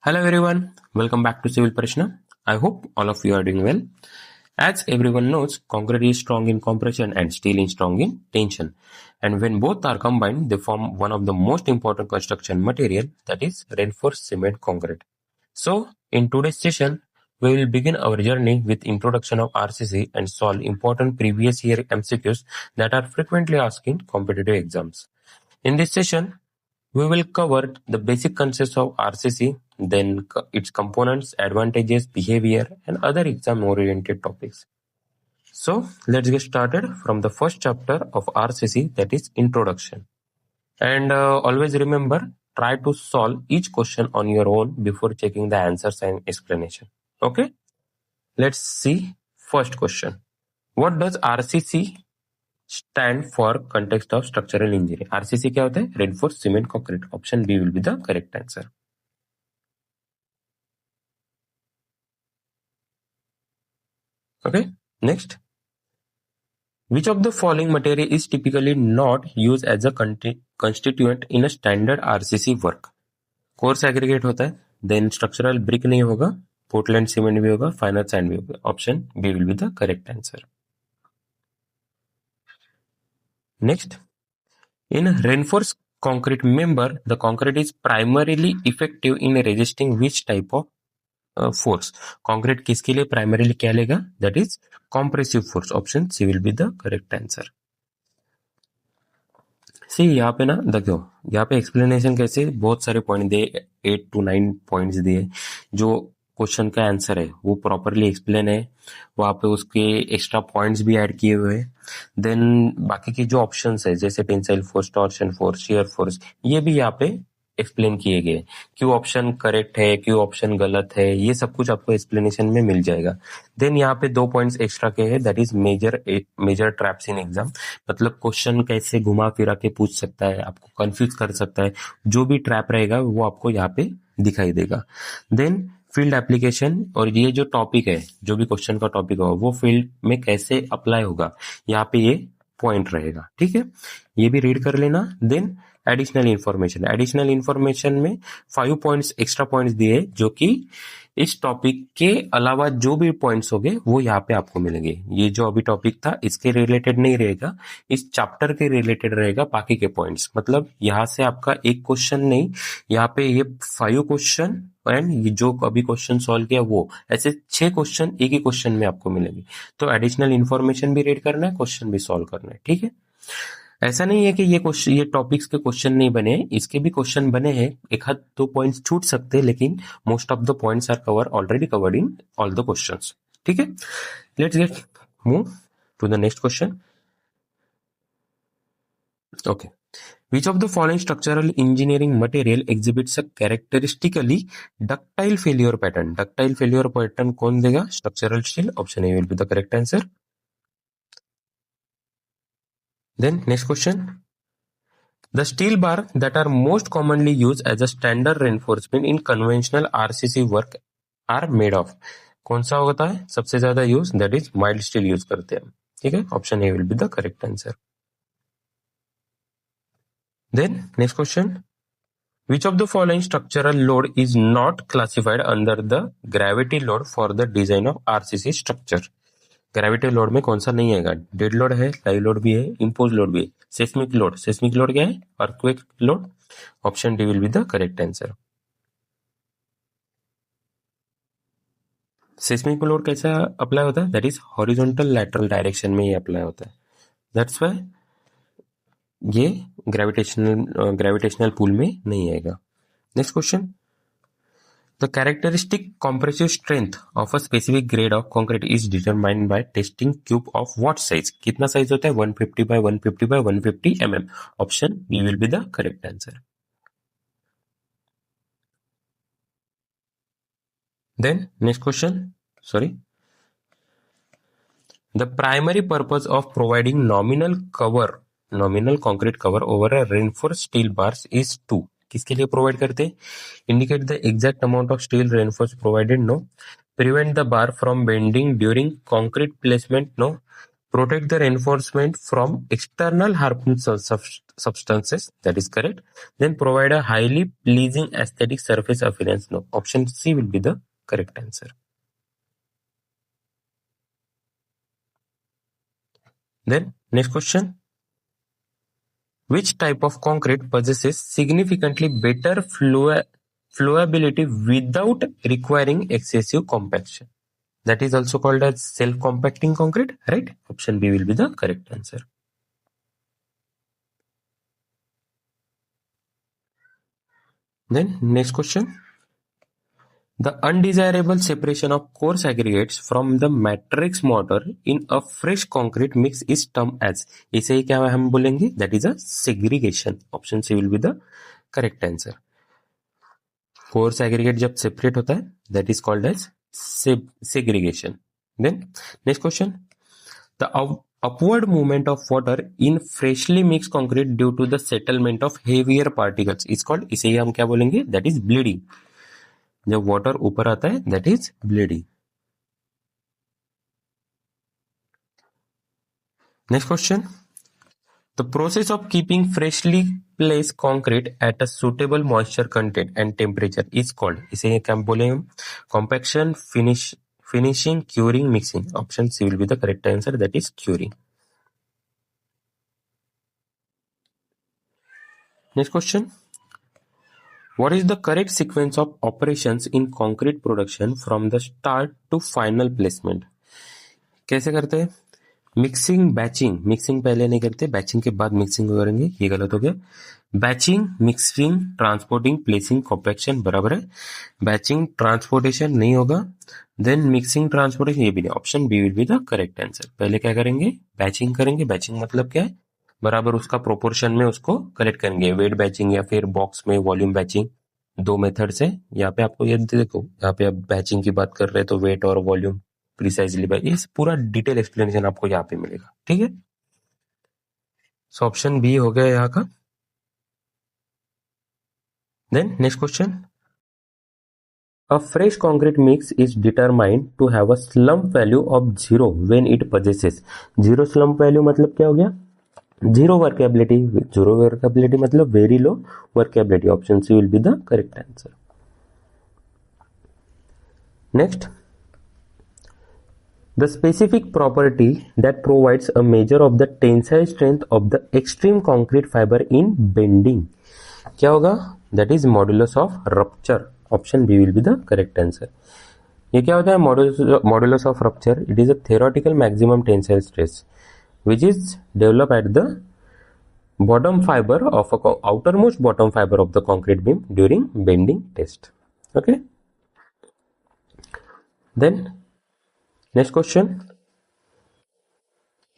Hello everyone, welcome back to Civil Prashna. I hope all of you are doing well. As everyone knows, concrete is strong in compression and steel is strong in tension. And when both are combined, they form one of the most important construction material, that is reinforced cement concrete. So, in today's session, we will begin our journey with introduction of RCC and solve important previous year MCQs that are frequently asked in competitive exams. In this session, we will cover the basic concepts of RCC, then its components, advantages, behavior, and other exam-oriented topics. So, let's get started from the first chapter of RCC, that is Introduction. And always remember, try to solve each question on your own before checking the answers and explanation. Okay? Let's see first question. What does RCC stand for context of structural engineering? RCC क्या होता है? Reinforced cement concrete. Option B will be the correct answer. Okay, next. Which of the following material is typically not used as a constituent in a standard RCC work? Coarse aggregate होता है, then structural brick नहीं होगा, Portland cement भी होगा, final sand भी होगा. Option B will be the correct answer. Next, in reinforced concrete member, the concrete is primarily effective in resisting which type of force? Concrete किसके लिए primarily क्या लेगा? That is compressive force. Option C will be the correct answer. See, यहाँ पे ना देखो, यहाँ पे एक्सप्लेनेशन कैसे बहुत सारे पॉइंट दिए, 8 to 9 पॉइंट्स दिए. जो क्वेश्चन का आंसर है वो प्रॉपरली एक्सप्लेन है, वहाँ पे उसके एक्स्ट्रा पॉइंट्स भी ऐड किए हुए हैं. देन बाकी के जो ऑप्शंस है जैसे tensile force, torsion force, shear force, ये भी यहाँ पे एक्सप्लेन किए गए. क्यों ऑप्शन करेक्ट है, क्यों ऑप्शन गलत है, ये सब कुछ आपको एक्सप्लेनेशन में मिल जाएगा. देन यहाँ पे 2 पॉइंट्स एक्स्ट्रा के हैं, that is major traps in exam. मतलब क्वेश्चन कैसे घुमा फिरा के पूछ सकता है, आपको कंफ्यूज कर सकता है. जो भी ट्रैप रहेगा वो आपको यहाँ पे दिखाई देगा. देन फील्ड एप्लीकेशन, और ये जो टॉपिक है, जो भी क्वेश्चन का टॉपिक होगा वो फील्ड में कैसे अप्लाई होगा, यहाँ पे ये पॉइंट रहेगा. ठीक है, ये भी रीड कर लेना. देन एडिशनल इंफॉर्मेशन में 5 पॉइंट्स एक्स्ट्रा पॉइंट्स दिए, जो कि इस टॉपिक के अलावा जो भी पॉइंट्स होंगे वो यहाँ पे आपको मिलेंगे. ये जो अभी टॉपिक था इसके रिलेटेड नहीं रहेगा, इस चैप्टर के रिलेटेड रहेगा बाकी के पॉइंट्स. मतलब यहाँ से आपका एक क्वेश्चन नहीं, यहाँ पे ये 5 क्वेश्चन एंड ये जो अभी क्वेश्चन सॉल्व किया वो ऐसे 6 क्वेश्चन एक ही क्वेश्चन में आपको मिलेंगे. तो एडिशनल इन्फॉर्मेशन भी रीड करना है, क्वेश्चन भी सॉल्व करना है. ठीक है, ऐसा नहीं है कि ये टॉपिक्स के क्वेश्चन नहीं बने, इसके भी क्वेश्चन बने हैं. एक हाथ 2 पॉइंट्स छूट सकते हैं, लेकिन most of the points are already covered in all the questions. ठीक है, let's get move to the next question. Okay, which of the following structural engineering material exhibits a characteristically ductile failure pattern? Ductile failure pattern कौन देगा? Structural steel. Option A will be the correct answer. Then next question. The steel bar that are most commonly used as a standard reinforcement in conventional RCC work are made of. कौन सा होता है सबसे ज्यादा use? That is mild steel use करते हैं. ठीक है, option A will be the correct answer. Then next question. Which of the following structural load is not classified under the gravity load for the design of RCC structure? Gravity load में कौन सा नहीं आएगा? Dead load है, live load भी है, impose load भी है. सेस्मिक लोड क्या है? Earthquake load. Option D will be the correct answer. Seismic load कैसा अप्लाई होता है? That is horizontal lateral direction में ये अप्लाई होता है. दैट्स व्हाई ये ग्रेविटेशनल पुल में नहीं आएगा. Next question. The characteristic compressive strength of a specific grade of concrete is determined by testing cube of what size? कितना साइज होता है? 150 by 150 by 150 mm. Option B will be the correct answer. Then next question. Sorry. The primary purpose of providing nominal concrete cover over a reinforced steel bars is to. किसके लिए provide करते हैं? Indicate the exact amount of steel reinforce provided. No. Prevent the bar from bending during concrete placement. No. protect the reinforcement from external harmful substances, that is correct. Then provide a highly pleasing aesthetic surface appearance. No, option C will be the correct answer. Then next question, which type of concrete possesses significantly better flowability without requiring excessive compaction? That is also called as self-compacting concrete, right? Option B will be the correct answer. Then next question, the undesirable separation of coarse aggregates from the matrix mortar in a fresh concrete mix is termed as, इसे ही क्या हम बोलेंगे, that is a segregation. Option C will be the correct answer. Coarse aggregate जब separate होता है, that is called as segregation. Then next question, the upward movement of water in freshly mixed concrete due to the settlement of heavier particles is called, इसे ही हम क्या बोलेंगे, that is bleeding. जब water ऊपर आता है, that is bleeding. Next question, the process of keeping freshly placed concrete at a suitable moisture content and temperature is called, इसे क्या बोलेंगे हम, compaction, finishing, curing, mixing. Option C will be the correct answer, that is curing. Next question, what is the correct sequence of operations in concrete production from the start to final placement? कैसे करते हैं? Mixing, batching पहले नहीं करते, batching के बाद mixing करेंगे, ये गलत हो गया. Batching, mixing, transporting, placing, compaction बराबर है. बैचिंग ट्रांसपोर्टेशन नहीं होगा, देन मिक्सिंग ट्रांसपोर्टेशन ये भी नहीं. Option B will be the correct answer. पहले क्या करेंगे, बैचिंग करेंगे. बैचिंग मतलब क्या है, बराबर उसका प्रोपोर्शन में उसको कलेक्ट करेंगे. वेट बैचिंग या फिर बॉक्स में वॉल्यूम बैचिंग, दो मेथड से. यहाँ पे आपको ये देखो, यहाँ पे आप बैचिंग की बात कर रहे हैं तो वेट और वॉल्यूम प्रिसाइजली बाय, इस पूरा डिटेल एक्सप्लेनेशन आपको यहाँ पे मिलेगा, ठीक है. सो ऑप्शन बी हो गया यहाँ का. Then next question, a fresh concrete mix is determined to have a slump value of 0 when it possesses. 0 slump value मतलब क्या हो गया, जीरो वर्केबिलिटी. जीरो वर्केबिलिटी मतलब very low workability. Option C will be the correct answer. Next, the specific property that provides a measure of the tensile strength of the extreme concrete fiber in bending, क्या होगा, that is modulus of rupture. Option B will be the correct answer. ये क्या होता है modulus of rupture? It is a theoretical maximum tensile stress which is developed at the bottom fiber of a outermost bottom fiber of the concrete beam during bending test. Okay. Then next question,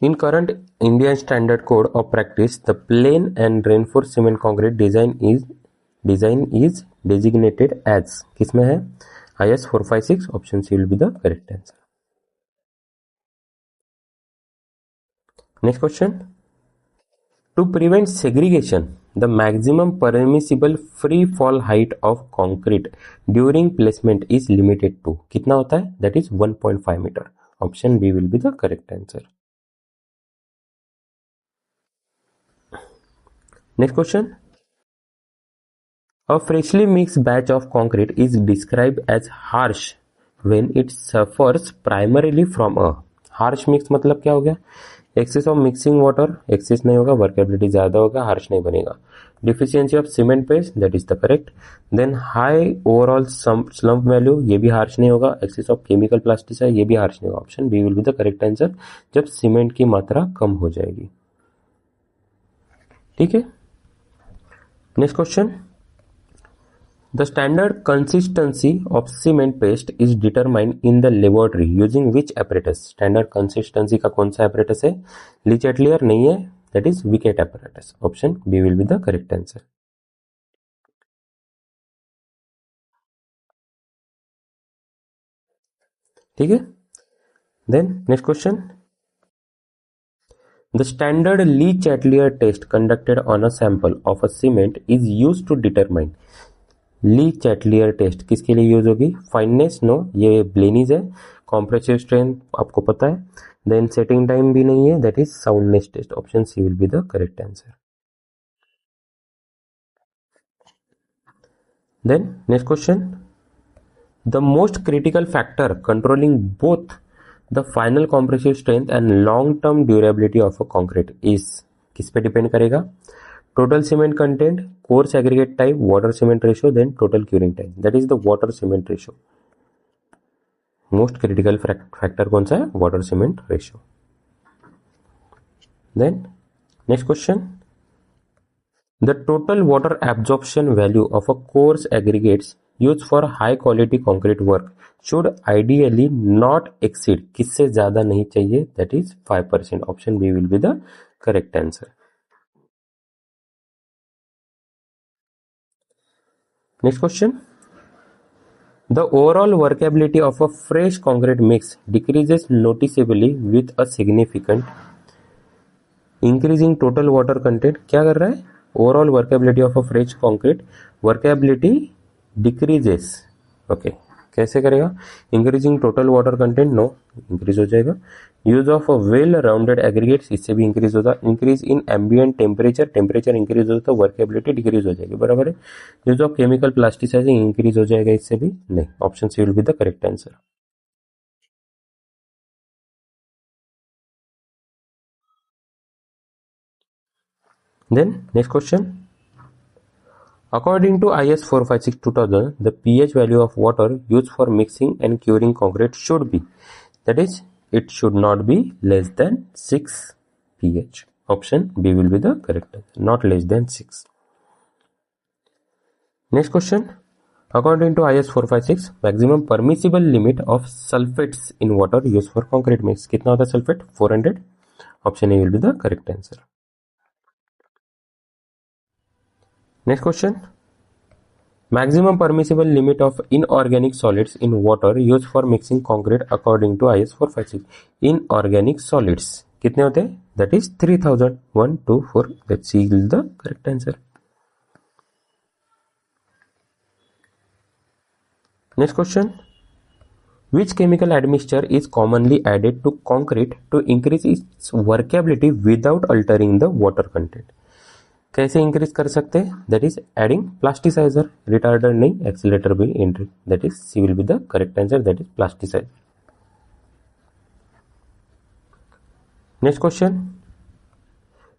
in current Indian Standard Code of Practice, the plain and reinforced cement concrete design is designated as, किसमें है, IS 456. Option C will be the correct answer. Next question, to prevent segregation, the maximum permissible free fall height of concrete during placement is limited to, कितना होता है, that is 1.5 meter. Option B will be the correct answer. Next question, a freshly mixed batch of concrete is described as harsh when it suffers primarily from a, harsh mix मतलब क्या हो गया, excess of mixing water, excess नहीं होगा, workability ज्यादा होगा, harsh नहीं बनेगा. Deficiency of cement paste, that is the correct. Then high overall slump value, ये भी हार्श नहीं होगा. एक्सेस ऑफ केमिकल प्लास्टिसाइड, ये भी हार्श नहीं होगा. Option B will be the correct answer, जब सीमेंट की मात्रा कम हो जाएगी. ठीक है. Next question, the standard consistency of cement paste is determined in the laboratory using which apparatus? Standard consistency का कौन सा apparatus है, Le Chatelier नहीं है, that is Vickett apparatus. Option B will be the correct answer. ठीक है. Then next question, the standard Le Chatelier test conducted on a sample of a cement is used to determine, Le Chatelier test किसके लिए use होगी, fineness no, ये ब्लेनीज है. Compressive strength आपको पता है, देन सेटिंग टाइम भी नहीं है, that is soundness test. Option C will be the correct answer. Then next question. The most critical factor controlling both the final compressive strength and long-term durability of a concrete is किस पे depend करेगा? Total cement content, coarse aggregate type, water cement ratio, then total curing time. That is the water cement ratio. Most critical factor कौन सा है? Water cement ratio. Then next question. The total water absorption value of a coarse aggregates used for high quality concrete work should ideally not exceed. किससे ज्यादा नहीं चाहिए? That is 5%. Option B will be the correct answer. Next question. The overall workability of a fresh concrete mix decreases noticeably with a significant increase in total water content. क्या कर रहा है? Overall workability of a fresh concrete, workability decreases. Okay, कैसे करेगा? Increasing total water content, no, increase हो जाएगा. Use of a well rounded aggregates, इससे भी इंक्रीज होता. Increase in ambient temperature, temperature increase होता है, वर्केबिलिटी डिक्रीज हो जाएगी. बराबर है. Use of chemical plasticizing, increase हो जाएगा, इससे भी नहीं. Option C will be the correct answer. Then next question. According to IS 456-2000, the pH value of water used for mixing and curing concrete should be, that is, it should not be less than 6 pH. Option B will be the correct answer, not less than 6. Next question. According to IS 456, maximum permissible limit of sulfates in water used for concrete mix. कितना होता है sulphate? 400. Option A will be the correct answer. Next question. Maximum permissible limit of inorganic solids in water used for mixing concrete according to IS 456. Inorganic solids कितने होते हैं? That is 3000. 1, 2, 4. Let's see the correct answer. Next question. Which chemical admixture is commonly added to concrete to increase its workability without altering the water content? कैसे increase कर सकते हैं? That is adding plasticizer. Retarder नहीं, accelerator भी entry. That is C will be the correct answer, that is plasticizer. Next question.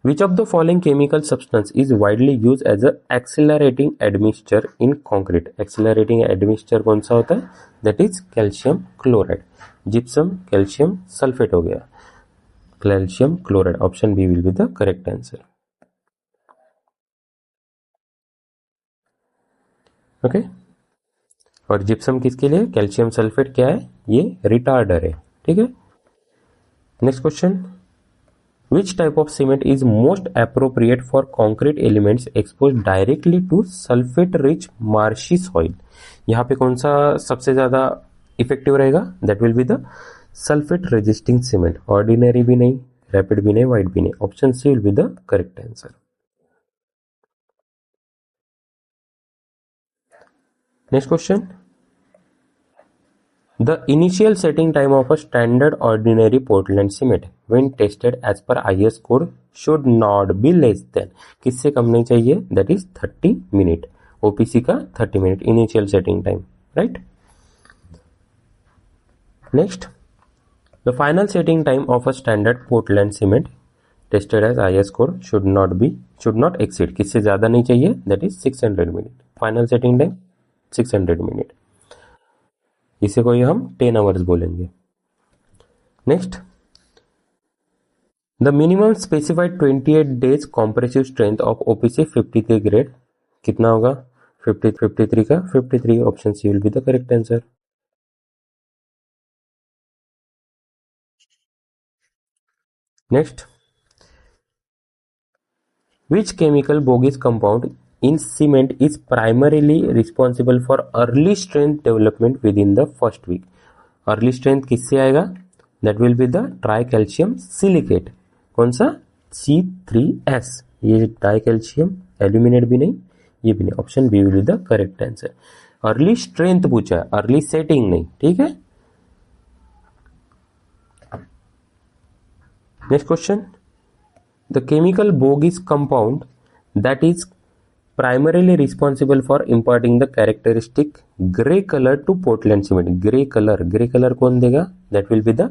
Which of the following chemical substance is widely use as a accelerating admixture in concrete? Accelerating admixture कौन सा होता है? That is calcium chloride. Gypsum, calcium sulphate हो गया, calcium chloride. Option B will be the correct answer. Okay, और gypsum किसके लिए? Calcium sulphate क्या है? ये रिटार्डर है. ठीक है. Next question. Which type of cement is most appropriate for concrete elements expose directly to sulphate rich marshy soil? यहाँ पे कौन सा सबसे ज्यादा इफेक्टिव रहेगा? That will be the sulphate resisting cement. Ordinary भी नहीं, रैपिड भी नहीं, वाइट भी नहीं. Option C will be the correct answer. Next question. The initial setting time of a standard ordinary Portland cement when tested as per IS code should not be less than. किससे कम नहीं चाहिए? That is 30 minute. OPC का 30 minute initial setting time, right? Next, the final setting time of a standard Portland cement tested as IS code should not exceed. किससे ज्यादा नहीं चाहिए? That is 600 minute. Final setting time 600 minute. इसे कोई हम 10 hours बोलेंगे. Next. The minimum specified 28 days compressive strength of OPC 53 grade कितना होगा? 53 का 53. Option C will be the correct answer. Next. Which chemical Bogue's compound in cement is primarily responsible for early strength development within the first week? early strength किससे आएगा? that will be the tricalcium silicate. कौन सा? C3S. ये tricalcium aluminate भी नहीं, ये भी नहीं. Option B will be the correct answer. Early strength पूछा है, अर्ली सेटिंग नहीं. ठीक है. Next question, the chemical Bogue's compound that is primarily responsible for imparting the characteristic gray color to Portland cement. Gray color कौन देगा? That will be the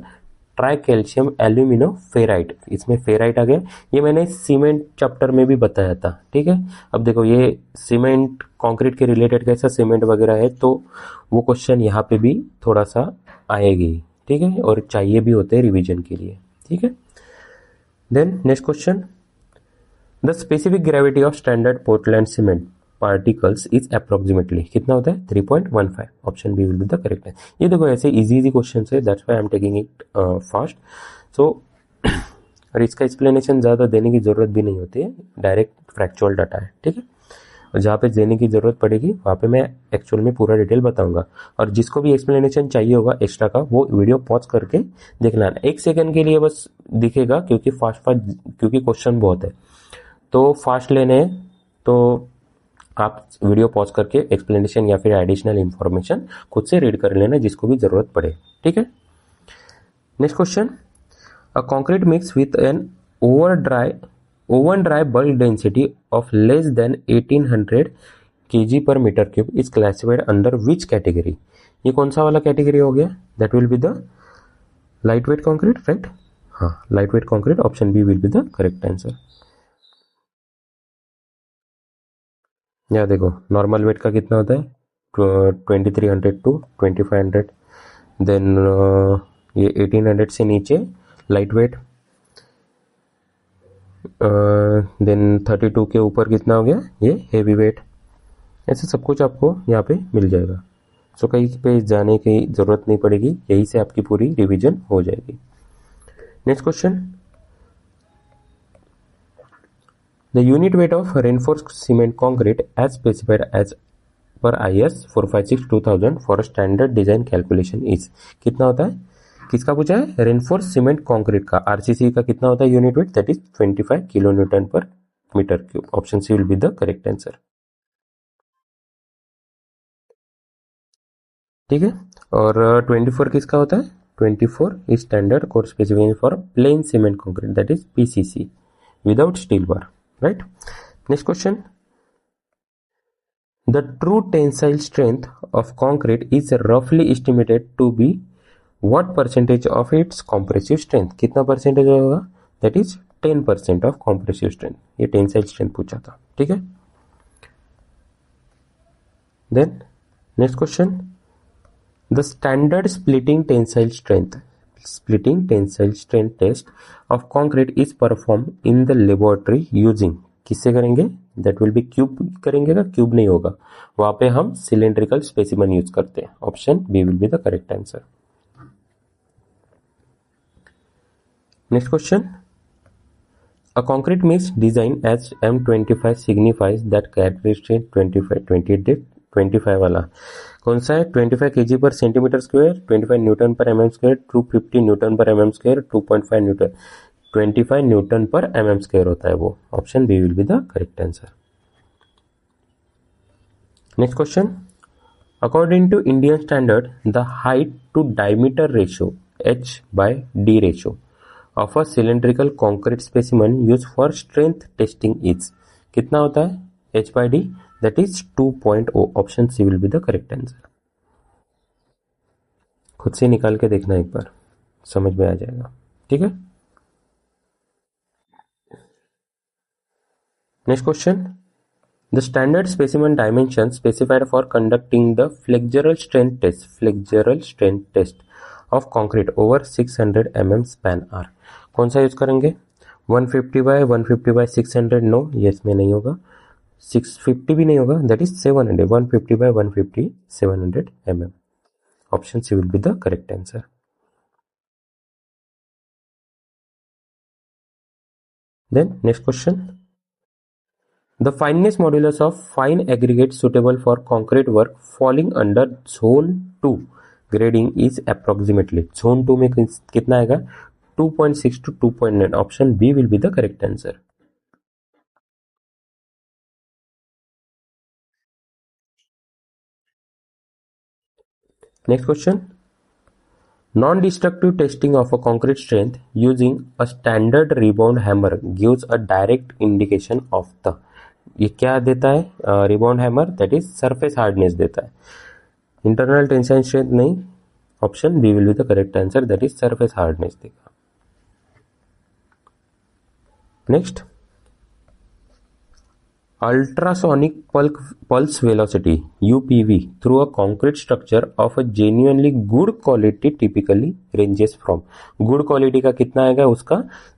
tricalcium alumino ferrite. इसमें ferrite आ गया. ये मैंने cement chapter में भी बताया था. ठीक है. अब देखो ये सीमेंट कंक्रीट के रिलेटेड कैसा सीमेंट वगैरह है, तो वो क्वेश्चन यहाँ पे भी थोड़ा सा आएगी. ठीक है. और चाहिए भी होते हैं रिवीजन के लिए. ठीक है. Then next question, the specific gravity of standard Portland cement particles is approximately कितना होता है? 3.15. Option B will be the correct है. ये देखो ऐसे इजी क्वेश्चन है, that's why I am taking it fast. So और इसका एक्सप्लेनेशन ज़्यादा देने की ज़रूरत भी नहीं होती है, डायरेक्ट फ्रैक्चुअल डाटा है. ठीक है. और जहाँ पे देने की ज़रूरत पड़ेगी वहाँ पे मैं एक्चुअल में पूरा डिटेल बताऊंगा. और जिसको भी एक्सप्लेनेशन चाहिए होगा एक्स्ट्रा का, वो वीडियो पॉज करके देखना है. 1 सेकंड के लिए बस दिखेगा, क्योंकि क्योंकि क्वेश्चन बहुत है, तो फास्ट लेने हैं तो आप वीडियो पॉज करके एक्सप्लेनेशन या फिर एडिशनल इंफॉर्मेशन खुद से रीड कर लेना जिसको भी जरूरत पड़े. ठीक है. Next question, a concrete mix with an oven dry bulk density of less than 1800 kg per meter cube is classified under which category? ये कौन सा वाला कैटेगरी हो गया? That will be the light weight concrete, right? हाँ, light weight concrete. Option B will be the correct answer. या देखो normal weight का कितना होता है? 2300 टू 2500. देन ये 1800 से नीचे लाइट वेट. देन 32 के ऊपर कितना हो गया? ये हेवी वेट. ऐसे सब कुछ आपको यहाँ पे मिल जाएगा. सो कहीं पे जाने की ज़रूरत नहीं पड़ेगी, यही से आपकी पूरी रिवीजन हो जाएगी. Next question, the unit weight of reinforced cement concrete as specified as per IS 456/2000 for standard design calculation is कितना होता है? किसका पूछा है? रेनफोर्स सीमेंट कंक्रीट का आरसीसी का कितना होता है unit weight? That is 25 kilo newton per metre cube. Option C will be the correct answer. ठीक है. और 24 किसका होता है? 24 is standard code specification for plane cement concrete, that is PCC without steel bar, right? Next question, the true tensile strength of concrete is roughly estimated to be what percentage of its compressive strength? कितना percentage होगा? That is 10% of compressive strength. ये tensile strength पूछा था. ठीक है. Then next question, the standard splitting tensile strength test of concrete is performed in the laboratory using किससे करेंगे? That will B cube करेंगे ना? क्यूब नहीं होगा, वहां पे हम सिलेंड्रिकल स्पेसिमन यूज करते हैं. Option B will be the correct answer. Next question, a concrete mix design as M25 signifies that characteristic 25 वाला कौन सा है? 25 kg per centimetre square, 25 newton per mm square, 250 newton per mm square, 2.5 newton, 25 newton per mm square होता है वो. Option B will be the correct answer. Next question, according to Indian standard the height to diameter ratio H/D ratio of a cylindrical concrete specimen used for strength testing is कितना होता है? H/D that is 2.0. Option C will be the correct answer. खुद से निकाल के देखना एक बार, समझ में आ जाएगा. ठीक है. Next question, the standard specimen dimensions specified for conducting the flexural strength test of concrete over 600 mm span are कौन सा यूज करेंगे? 150/150/600 नो, ये इसमें नहीं होगा. 650 भी नहीं होगा, that is 700. 150/150 700 mm. Option C will be the correct answer. Then next question, the fineness modulus of fine aggregate suitable for concrete work falling under zone 2 grading is approximately. zone 2 में कितना आएगा? 2.6 to 2.9. Option B will be the correct answer. Next question, Non-destructive testing of a concrete strength using a standard rebound hammer gives a direct indication of the, ये क्या देता है rebound hammer, that is surface hardness देता है, internal tensile strength नहीं. Option B will be the correct answer, that is surface hardness देगा. Next, ultrasonic pulse velocity UPV through a concrete structure of a genuinely good quality typically ranges from, good quality का कितना आएगा उसका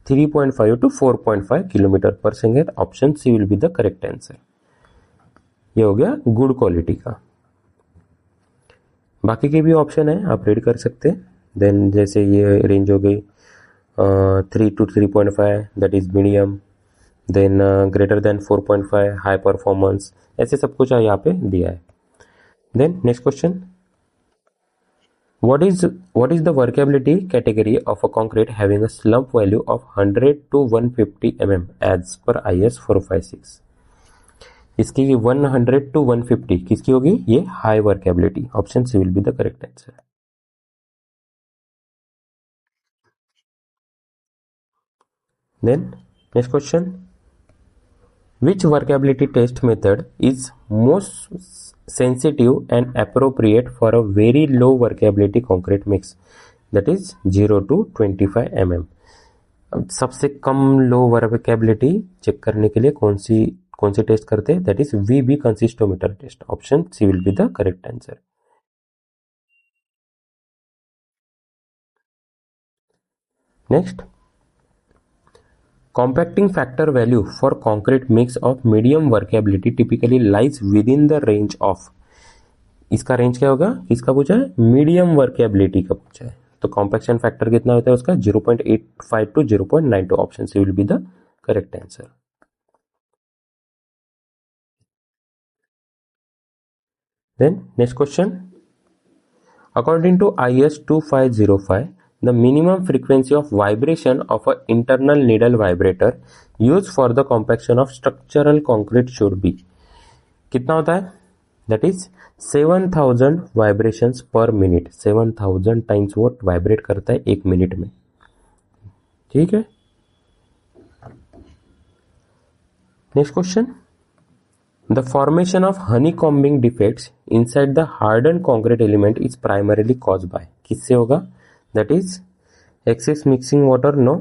3.5 to 4.5 kilometre per second. Option C will be the correct answer. ये हो गया good quality का. बाकी के भी ऑप्शन है, आप रीड कर सकते हैं. देन जैसे ये रेंज हो गई 3 to 3.5, that is medium. Then greater than 4.5 high performance, ऐसे सब कुछ यहाँ पे दिया है. Then next question, what is the workability category of a concrete having a slump value of 100 to 150 mm as per IS 456. इसकी 100 to 150 किसकी होगी, ये high workability. Option C will be the correct answer. Then next question, which workability test method is most sensitive and appropriate for a very low workability concrete mix, that is 0 to 25 mm. अब सबसे कम लो workability check करने के लिए कौन सी test करते हैं, that is VB consistometer test. Option C will be the correct answer. Next, compacting factor value for concrete mix of medium workability typically lies within the range of, इसका range क्या होगा, किसका पूछा है, मीडियम वर्केबिलिटी का पूछा है. तो कॉम्पैक्शन फैक्टर कितना होता है उसका 0.85 to 0.92. Option C will be the correct answer. Then next question, according to IS 2505 the minimum frequency of vibration of an internal needle vibrator used for the compaction of structural concrete should be, कितना होता है, that is 7000 vibrations per minute. 7000 times वो vibrate करता है एक minute में. ठीक है. Next question, the formation of honeycombing defects inside the hardened concrete element is primarily caused by, किससे होगा, that is excess mixing water, no.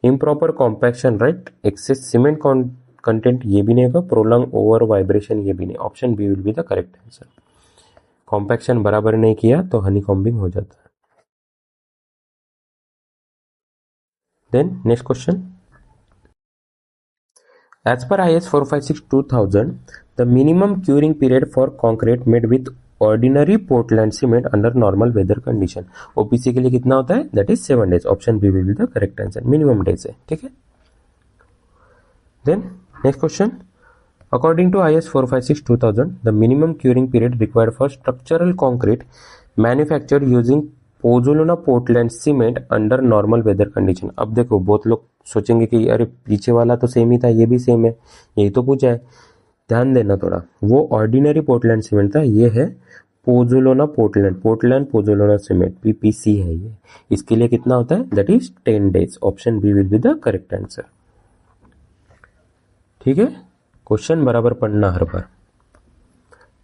improper compaction, right. excess cement content, ये भी नहीं होगा. prolonged over vibration, ये भी नहीं. Option B will be the correct answer. Compaction बराबर नहीं किया तो हनीकॉम्बिंग हो जाता है. Then next question, as per IS 456-2000 the minimum curing period for concrete made with ordinary Portland cement under normal weather condition, OPC के लिए कितना होता है, that is 7 days. Option B will be the correct answer. Minimum days है. ठीक है. Then next question, according to IS 456-2000 the minimum curing period required for structural concrete manufacture using pozzolana Portland cement under normal weather condition. अब देखो बहुत लोग सोचेंगे कि अरे पीछे वाला तो सेम ही था, ये भी सेम है, यही तो पूछा है. ध्यान देना थोड़ा, वो ऑर्डिनरी पोर्टलैंड सीमेंट था, ये है pozzolana Portland pozzolana cement, PPC है ये. इसके लिए कितना होता है, that is 10 days. Option B will be the correct answer. ठीक है. क्वेश्चन बराबर पढ़ना हर बार.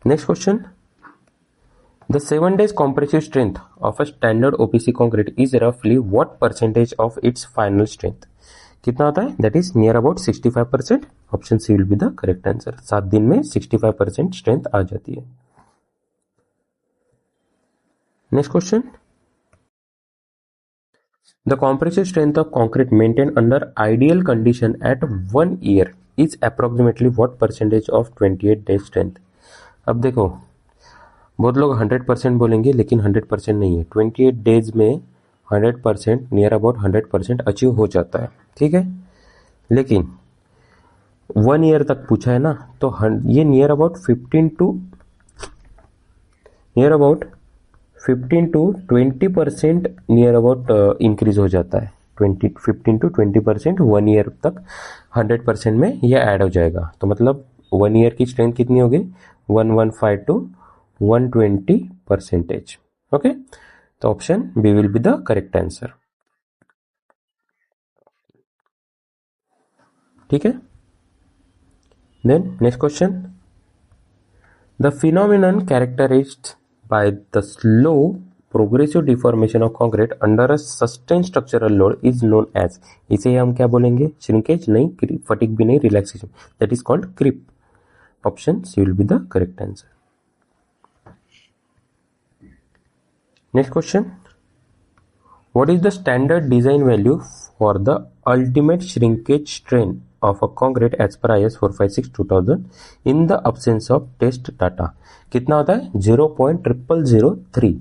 Next question, the 7 days compressive strength of a standard OPC concrete is roughly what percentage of its final strength, कितना होता है, that is near about 65%. Option C will be the correct answer. 7 दिन में 65% strength आ जाती है. Next question, the compressive strength of concrete maintain under ideal condition at 1 year is approximately what percentage of 28 days strength. अब देखो बहुत लोग 100% बोलेंगे, लेकिन 100% नहीं है. 28 days में 100% नियर अबाउट 100% अचीव हो जाता है. ठीक है. लेकिन 1 year तक पूछा है ना, तो ये near about 15 to 20% near about increase हो जाता है. 15 to 20% 1 year तक 100% में ये ऐड हो जाएगा. तो मतलब 1 year की स्ट्रेंथ कितनी होगी, 115 to 120%. ओके. तो option B will be the correct answer. ठीक है। Then next question, the phenomenon characterized by the slow progressive deformation of concrete under a sustained structural load is known as, इसे हम क्या बोलेंगे, shrinkage नहीं, fatigue भी नहीं, relaxation, that is called creep. Option C will be the correct answer. Next question, what is the standard design value for the ultimate shrinkage strain of a concrete as per IS 456-2000 in the absence of test data? कितना होता है? 0.0003।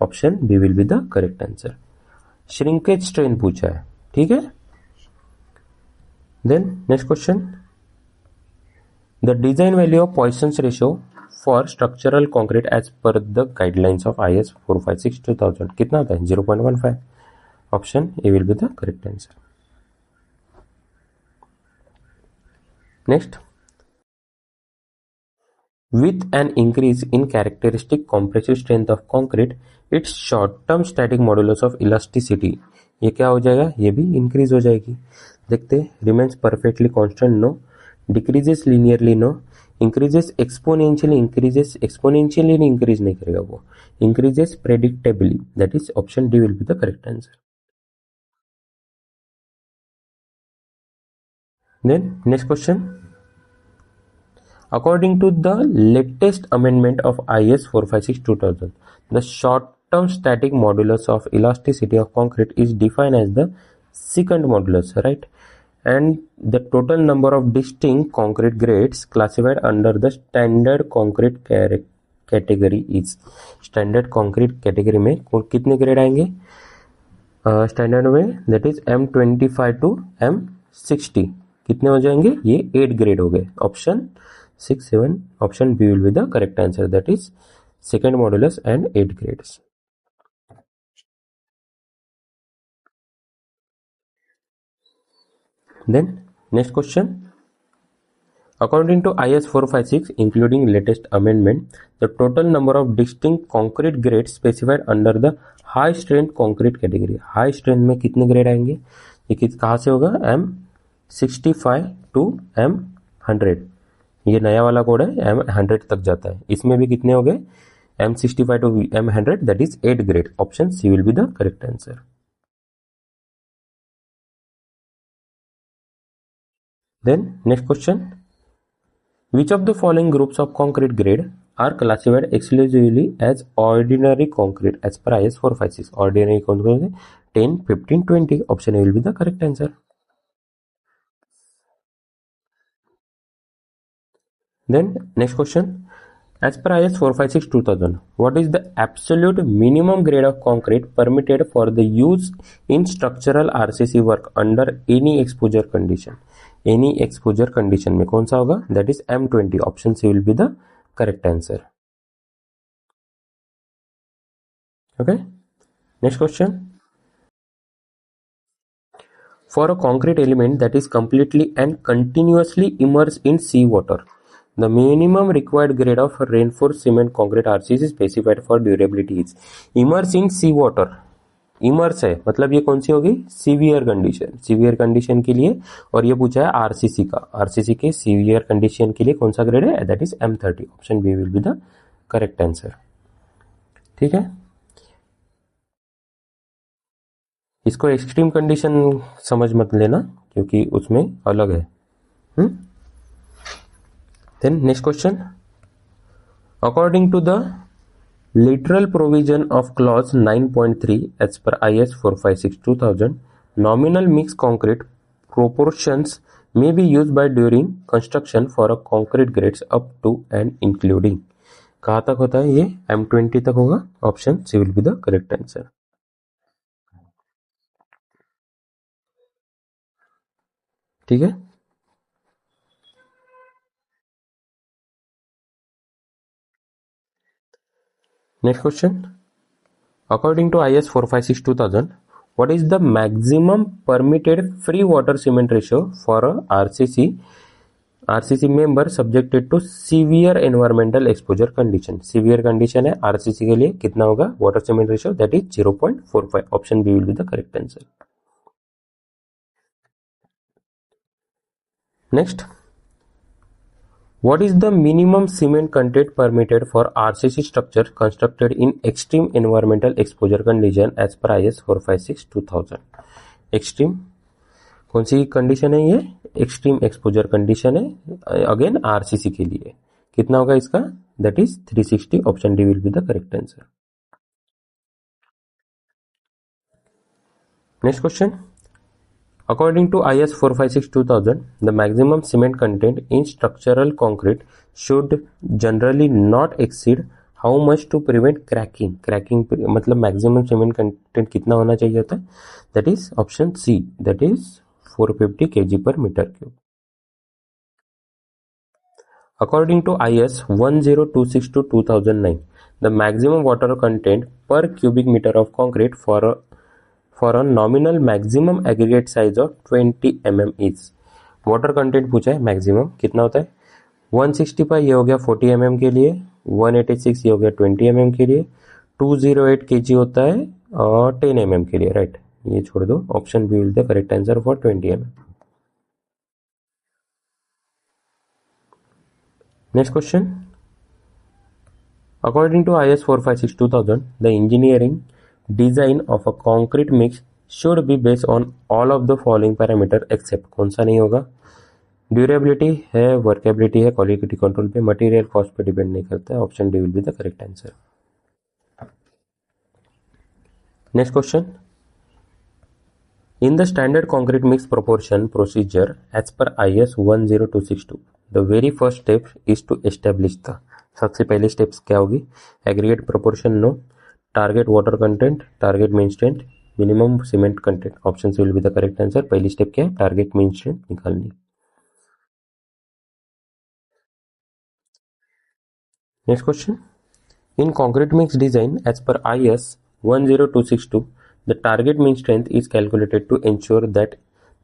Option B will be the correct answer. Shrinkage strain पूछा है, ठीक है। Then next question, the design value of Poisson's ratio for structural concrete as per the guidelines of IS 456-2000 कितना होता है? 0.15। Option A will be the correct answer. Next, with an increase in characteristic compressive strength of concrete, its short-term static modulus of elasticity, ये क्या हो जाएगा? ये भी increase हो जाएगी। देखते, remains perfectly constant, no, decreases linearly, no, increases exponentially, increase नहीं करेगा वो, increases predictably, that is option D will be the correct answer. Then next question, according to the latest amendment of IS 456-2000, the short-term static modulus of elasticity of concrete is defined as the secant modulus, right? And the total number of distinct concrete grades classified under the standard concrete category is, standard concrete category में कितने grade आएंगे standard में? That is M25 to M60। कितने हो जाएंगे? ये 8 grade हो गए। Option 6, 7, option B will be the correct answer, that is secant modulus and 8 grades. Then next question, according to IS 456 including latest amendment, the total number of distinct concrete grades specified under the high strength concrete category, high strength में कितने grade आएंगे? ये कहाँ से होगा? M65 to M100, ये नया वाला कोड है, M100 तक जाता है। इसमें भी कितने हो गए? M65 to M100, that is 8 grade. Option C will be the correct answer. Then next question, which of the following groups of concrete grade are classified exclusively as ordinary concrete as per IS 456? Ordinary concrete 10, 15, 20। Option A will be the correct answer. Then next question, as per IS 456-2000, what is the absolute minimum grade of concrete permitted for the use in structural RCC work under any exposure condition? Any exposure condition में कौन सा होगा? That is M20। Option C will be the correct answer. Okay. Next question, for a concrete element that is completely and continuously immersed in seawater, the minimum required grade of reinforced cement concrete RCC specified for durability is, immerse in sea water, immerse है मतलब ये कौन सी होगी? Severe condition, severe condition के लिए। और ये पूछा है आरसीसी का, आरसीसी के सीवियर कंडीशन के लिए कौन सा ग्रेड है? That is M30। Option B will be the correct answer. ठीक है, इसको एक्सट्रीम कंडीशन समझ मत लेना क्योंकि उसमें अलग है। Then next question, according to the literal provision of clause 9.3 as per IS 456-2000, nominal mixed concrete proportions may be used by during construction for a concrete grades up to and including, कहाँ तक होता है ये? M20 तक होगा। Option C will be the correct answer. ठीक है, next question, according to IS 456-2000, what is the maximum permitted free water cement ratio for a RCC RCC member subjected to severe environmental exposure condition, severe condition है RCC के लिए, कितना होगा water cement ratio, that is 0.45, option B will be the correct answer. Next, what is the minimum cement content permitted for RCC structure constructed in extreme environmental exposure condition as per IS 456-2000? Extreme कौन सी condition है ये? Extreme exposure condition है, again RCC के लिए। कितना होगा इसका? That is 360, option D will be the correct answer. Next question, according to IS 456-2000, the maximum cement content in structural concrete should generally not exceed how much to prevent cracking? cracking मतलब maximum cement content कितना होना चाहिए होता है? That is option C, that is 450 kg per meter cube. According to IS 10262-2009, the maximum water content per cubic meter of concrete for a nominal maximum aggregate size of 20 mm is, water content पूछा है maximum कितना होता है? 165 ये हो गया 40 mm के लिए, 186 ये हो गया 20 mm के लिए, 208 kg होता है और 10 mm के लिए, राइट। ये छोड़ दो, option B will the correct answer for 20 mm। Next question, according to IS 456-2000, the engineering design of a concrete mix should be based on all of the following parameter except, कौन सा नहीं होगा? Durability है, workability है, quality control पे, material cost पे depend नहीं करता है, option D will be the correct answer. Next question, in the standard concrete mix proportion procedure as per IS 10262, the very first step is to establish the, सबसे पहले steps क्या होगी? Aggregate proportion no, target water content, target mean strength, minimum cement content, option C will be the correct answer. पहली step क्या है? Target mean strength निकालनी। Next question, in concrete mix design as per IS 10262, the target mean strength is calculated to ensure that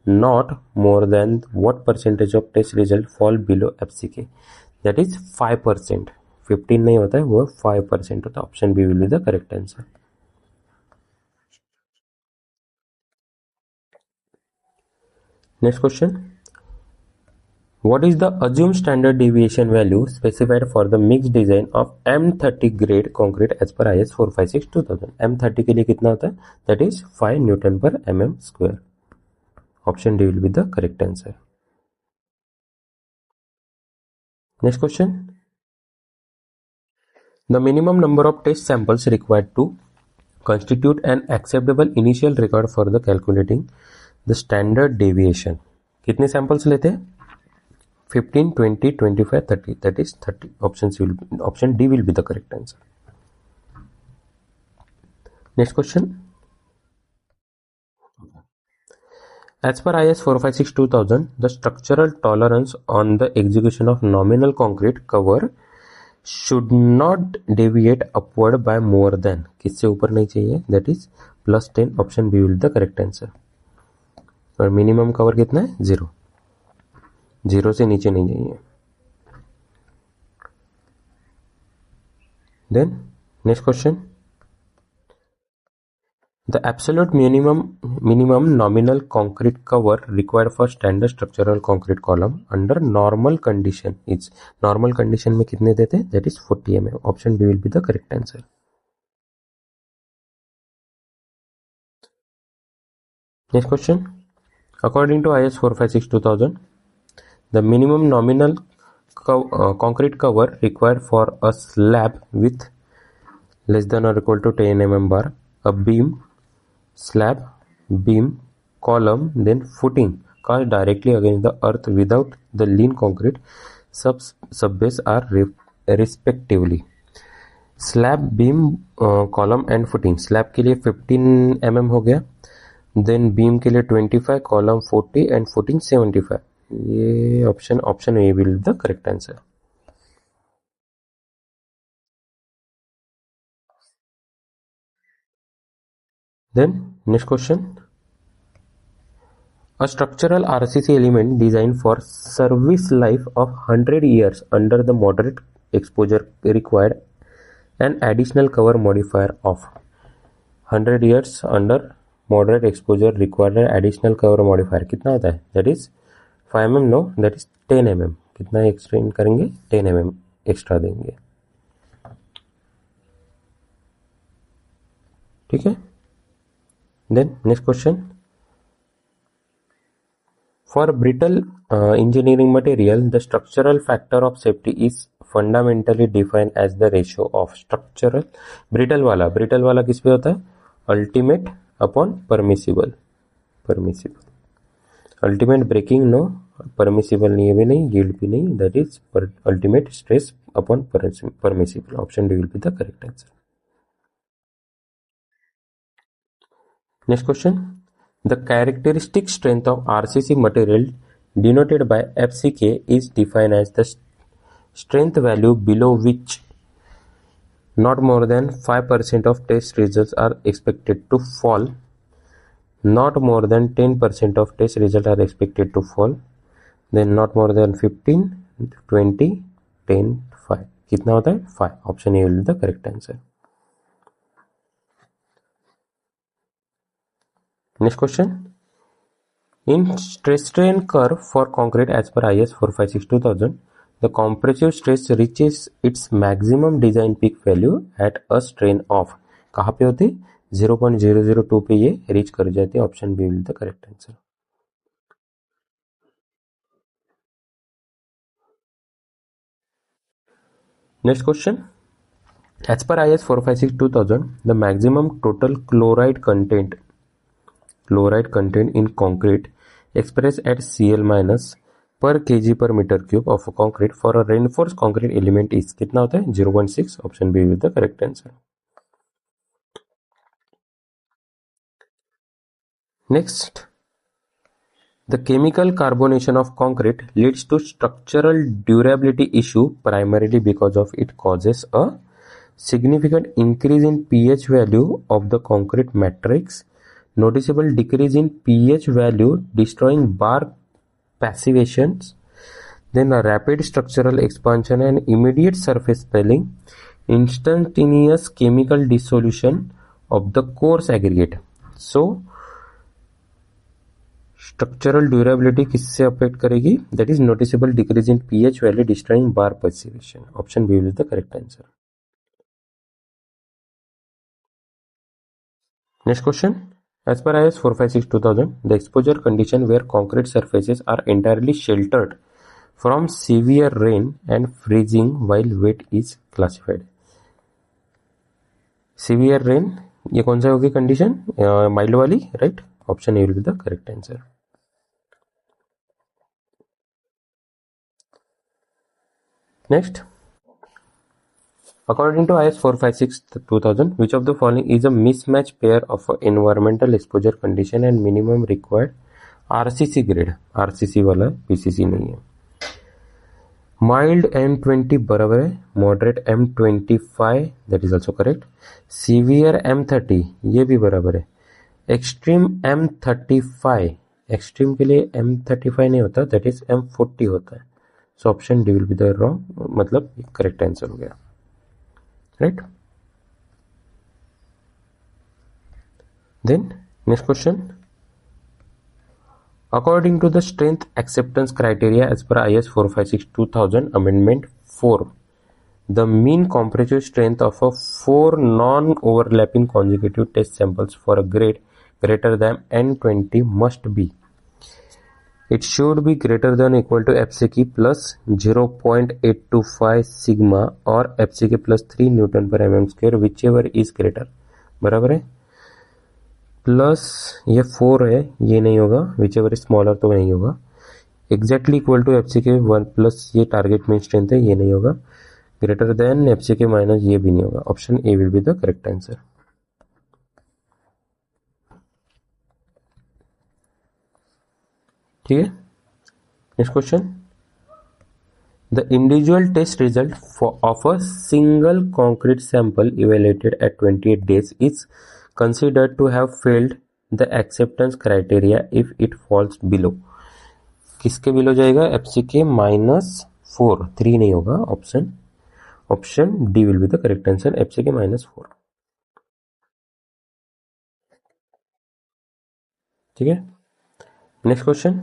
not more than what percentage of test result fall below FCK, that is 5%, 15 नहीं होता है, वो 5% होता है, option B will be the correct answer. Next question, what is the assumed standard deviation value specified for the mixed design of M30 grade concrete as per IS 456-2000? M30 के लिए कितना होता है? That is 5 Newton per mm square. Option D will be the correct answer. Next question. The minimum number of test samples required to constitute an acceptable initial record for the calculating the standard deviation. कितने samples लेते हैं? 15, 20, 25, 30, that is 30, option D will be the correct answer. Next question, as per IS 456-2000, the structural tolerance on the execution of nominal concrete cover should not deviate upward by more than, किससे ऊपर नहीं चाहिए, that is +10, option B will be the correct answer. और minimum cover कितना है? 0, 0 से नीचे नहीं चाहिए। Then next question, the absolute minimum nominal concrete cover required for standard structural concrete column under normal condition is, normal condition में कितने देते हैं? That is 40 mm, option B will be the correct answer. Next question, according to IS 456-2000, the minimum nominal concrete cover required for a slab with less than or equal to 10 mm bar, a beam, slab, beam, column, then footing cast directly against the earth without the lean concrete subbase are respectively. Slab, beam, column and footing, slab के लिए 15 mm हो गया, then beam के लिए 25, column 40 and footing 75, ये option A will the correct answer. Then next question, A structural RCC element designed for service life of 100 years under the moderate exposure required an additional cover modifier of 100 years under moderate exposure required an additional cover modifier कितना होता है? That is 5 mm, no, that is 10 mm. कितना extend करेंगे? 10 mm extra देंगे. ठीक है. Then next question. For brittle engineering material, the structural factor of safety is fundamentally defined as the ratio of structural brittle वाला किस पे होता है? Ultimate upon permissible. Ultimate breaking no, permissible नहीं है भी नहीं, yield भी नहीं, that is ultimate stress upon permissible. Option D will be the correct answer. Next question. The characteristic strength of RCC material denoted by FCK is defined as the strength value below which not more than 5% of test results are expected to fall. Not more than 10% of test results are expected to fall. Then not more than 15, 20, 10, 5. कितना होता है? 5. Option A will be the correct answer. Next question. In stress strain curve for concrete as per IS 456-2000, the compressive stress reaches its maximum design peak value at a strain of कहाँ पे होती? 0.002 पे ये reach कर जाती है. Option B will the correct answer. Next question. As per IS 456-2000, the maximum total chloride content in concrete expressed at Cl minus per kg per meter cube of concrete for a reinforced concrete element is कितना होता है? 0.6. Option B is the correct answer. Next, the chemical carbonation of concrete leads to structural durability issue primarily because of it causes a significant increase in pH value of the concrete matrix, noticeable decrease in pH value destroying bar passivations, then a rapid structural expansion and immediate surface swelling, instantaneous chemical dissolution of the coarse aggregate. So structural durability किससे affect करेगी? That is noticeable decrease in pH value destroying bar passivation. Option B is the correct answer. Next question. As per IS 456-2000, the exposure condition where concrete surfaces are entirely sheltered from severe rain and freezing while wet is classified. Severe rain, ये कौन सा होगी condition? Mild वाली, right? Option A will be the correct answer. Next, according to IS 456-2000, which of the following is a mismatch pair of environmental exposure condition and minimum required RCC grade? RCC वाला PCC नहीं है. Mild M20 बराबर है moderate M25, that is also correct. Severe M30 ये भी बराबर है. Extreme M35, extreme के लिए M35 नहीं होता, that is M40 होता है. So option D will be the wrong, मतलब correct answer हो गया, right? Then next question. According to the strength acceptance criteria as per IS 456-2000 Amendment 4, the mean compressive strength of a 4 non-overlapping consecutive test samples for a grade greater than N20 must be. It should be greater than or equal to FCK plus 0.825 sigma or FCK plus 3 Newton per mm square, whichever is greater. बराबर है. Plus ये 4 है, ये नहीं होगा, whichever is smaller तो नहीं होगा. Exactly equal to FCK 1 plus ये टारगेट मेन स्ट्रेंथ है, ये नहीं होगा. ग्रेटर देन FCK माइनस ये भी नहीं होगा. Option A will be the correct answer. ठीक है. Next question. The individual test result of a single concrete sample evaluated at 28 days is considered to have failed the acceptance criteria if it falls below. किसके below जाएगा? FC के -4, 3 नहीं होगा। Option D will be the correct answer, FC के -4। ठीक है, next question.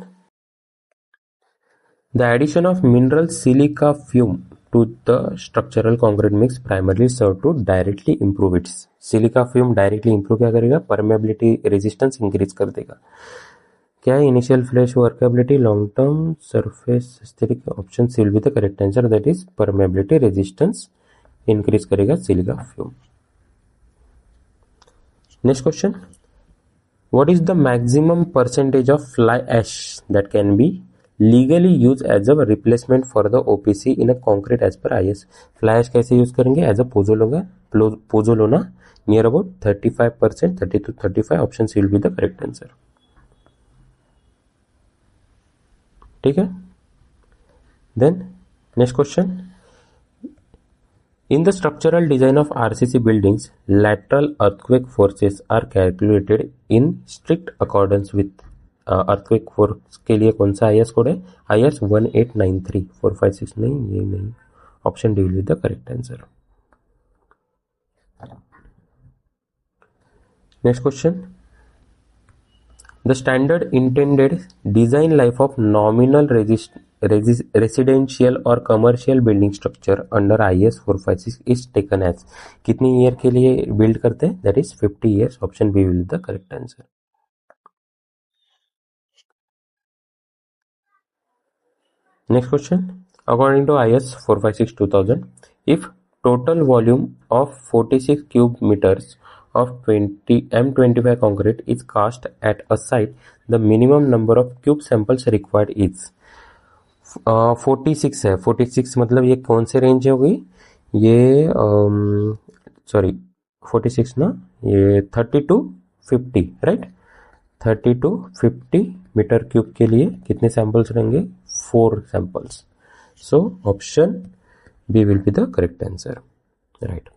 The addition of mineral silica fume to the structural concrete mix primarily serve to directly improve its silica fume directly improve क्या करेगा? permeability resistance increase कर देगा। क्या है? initial flash workability, long term surface aesthetic। option C will be the correct answer, that is permeability resistance increase करेगा silica fume। next question, what is the maximum percentage of fly ash that can be legally use as a replacement for the OPC in a concrete as per IS? fly ash कैसे use करेंगे? As a pozzolana near about 35%, 30 to 35। Option C will be the correct answer. ठीक है, then next question. In the structural design of RCC buildings, lateral earthquake forces are calculated in strict accordance with earthquake force के लिए कौन सा IS code है? IS 1893। 456 नहीं, ये नहीं। Option D will be the correct answer. Next question. The standard intended design life of nominal residential or commercial building structure under IS 456 is taken as कितनी year के लिए बिल्ड करते हैं? That is 50 years। Option B will the correct answer. Next question. According to IS 456-2000, if total volume of 46 cubic meters of 20 M25 concrete is cast at a site, the minimum number of cube samples required is 46 है। 46 मतलब ये कौन से range हो गई? ये sorry 46 ना, ये 30 to 50, right. 30 to 50 metre cube के लिए कितने सैंपल्स रहेंगे? 4 samples. So option B will be the correct answer, right.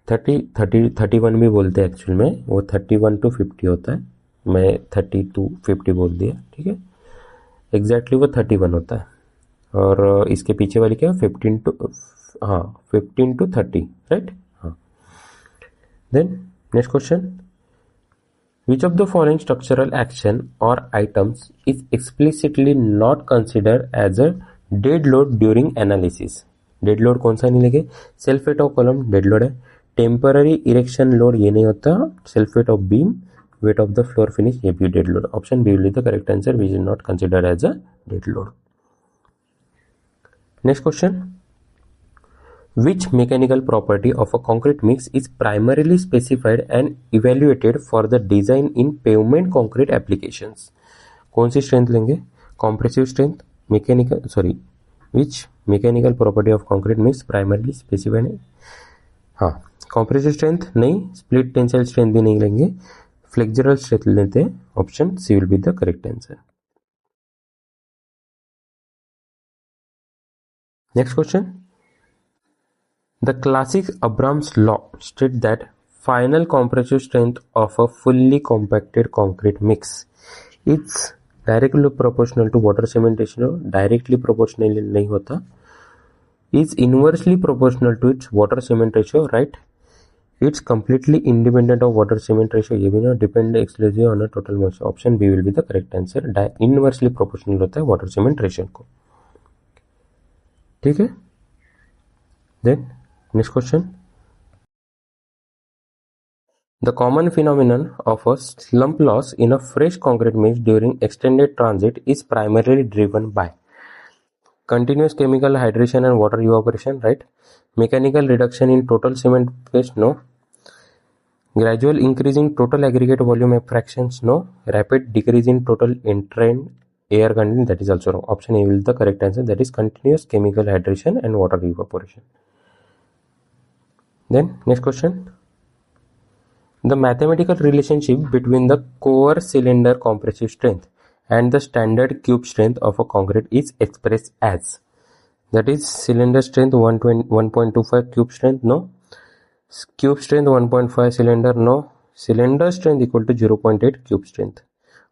31 भी बोलते हैं एक्चुअल में, वो 31 to 50 होता है। मैं 30 to 50 बोल दिया, ठीक है। एग्जैक्टली वो 31 होता है। और इसके पीछे वाली क्या है? 15 to 30, राइट। हाँ, then next question. Which of the following structural action or items is explicitly not considered as a dead load during analysis? Dead load कौन सा नहीं लगे? Self weight of column dead load है। Temporary erection load ये नहीं होता। Self weight of beam, weight of the floor finish, ये भी dead load. Option B will be the correct answer, which is not considered as a dead load. Next question. Which mechanical property of a concrete mix is primarily specified and evaluated for the design in pavement concrete applications? कौन सी strength लेंगे? compressive strength, which mechanical property of concrete mix primarily specified? हाँ, compressive strength नहीं, split tensile strength भी नहीं लेंगे, flexural strength लेते हैं। Option C will be the correct answer. Next question. The classic Abrams law states that final compressive strength of a fully compacted concrete mix is directly proportional to water cement ratio। directly proportional नहीं होता, is inversely proportional to its water cement ratio, right? It's completely independent of water cement ratio, ये भी ना depend exclusively on a total moisture। Option B will be the correct answer, inversely proportional होता है water cement ratio को, ठीक है। Then next question. The common phenomenon of a slump loss in a fresh concrete mix during extended transit is primarily driven by continuous chemical hydration and water evaporation, right? Mechanical reduction in total cement paste, no. Gradual increase in total aggregate volume fractions, no. Rapid decrease in total entrained air content, that is also wrong. Option A will be the correct answer, that is continuous chemical hydration and water evaporation. Then next question. The mathematical relationship between the core cylinder compressive strength and the standard cube strength of a concrete is expressed as, that is cylinder strength 1.25, cube strength no, cube strength 1.5, cylinder no, cylinder strength equal to 0.8 cube strength.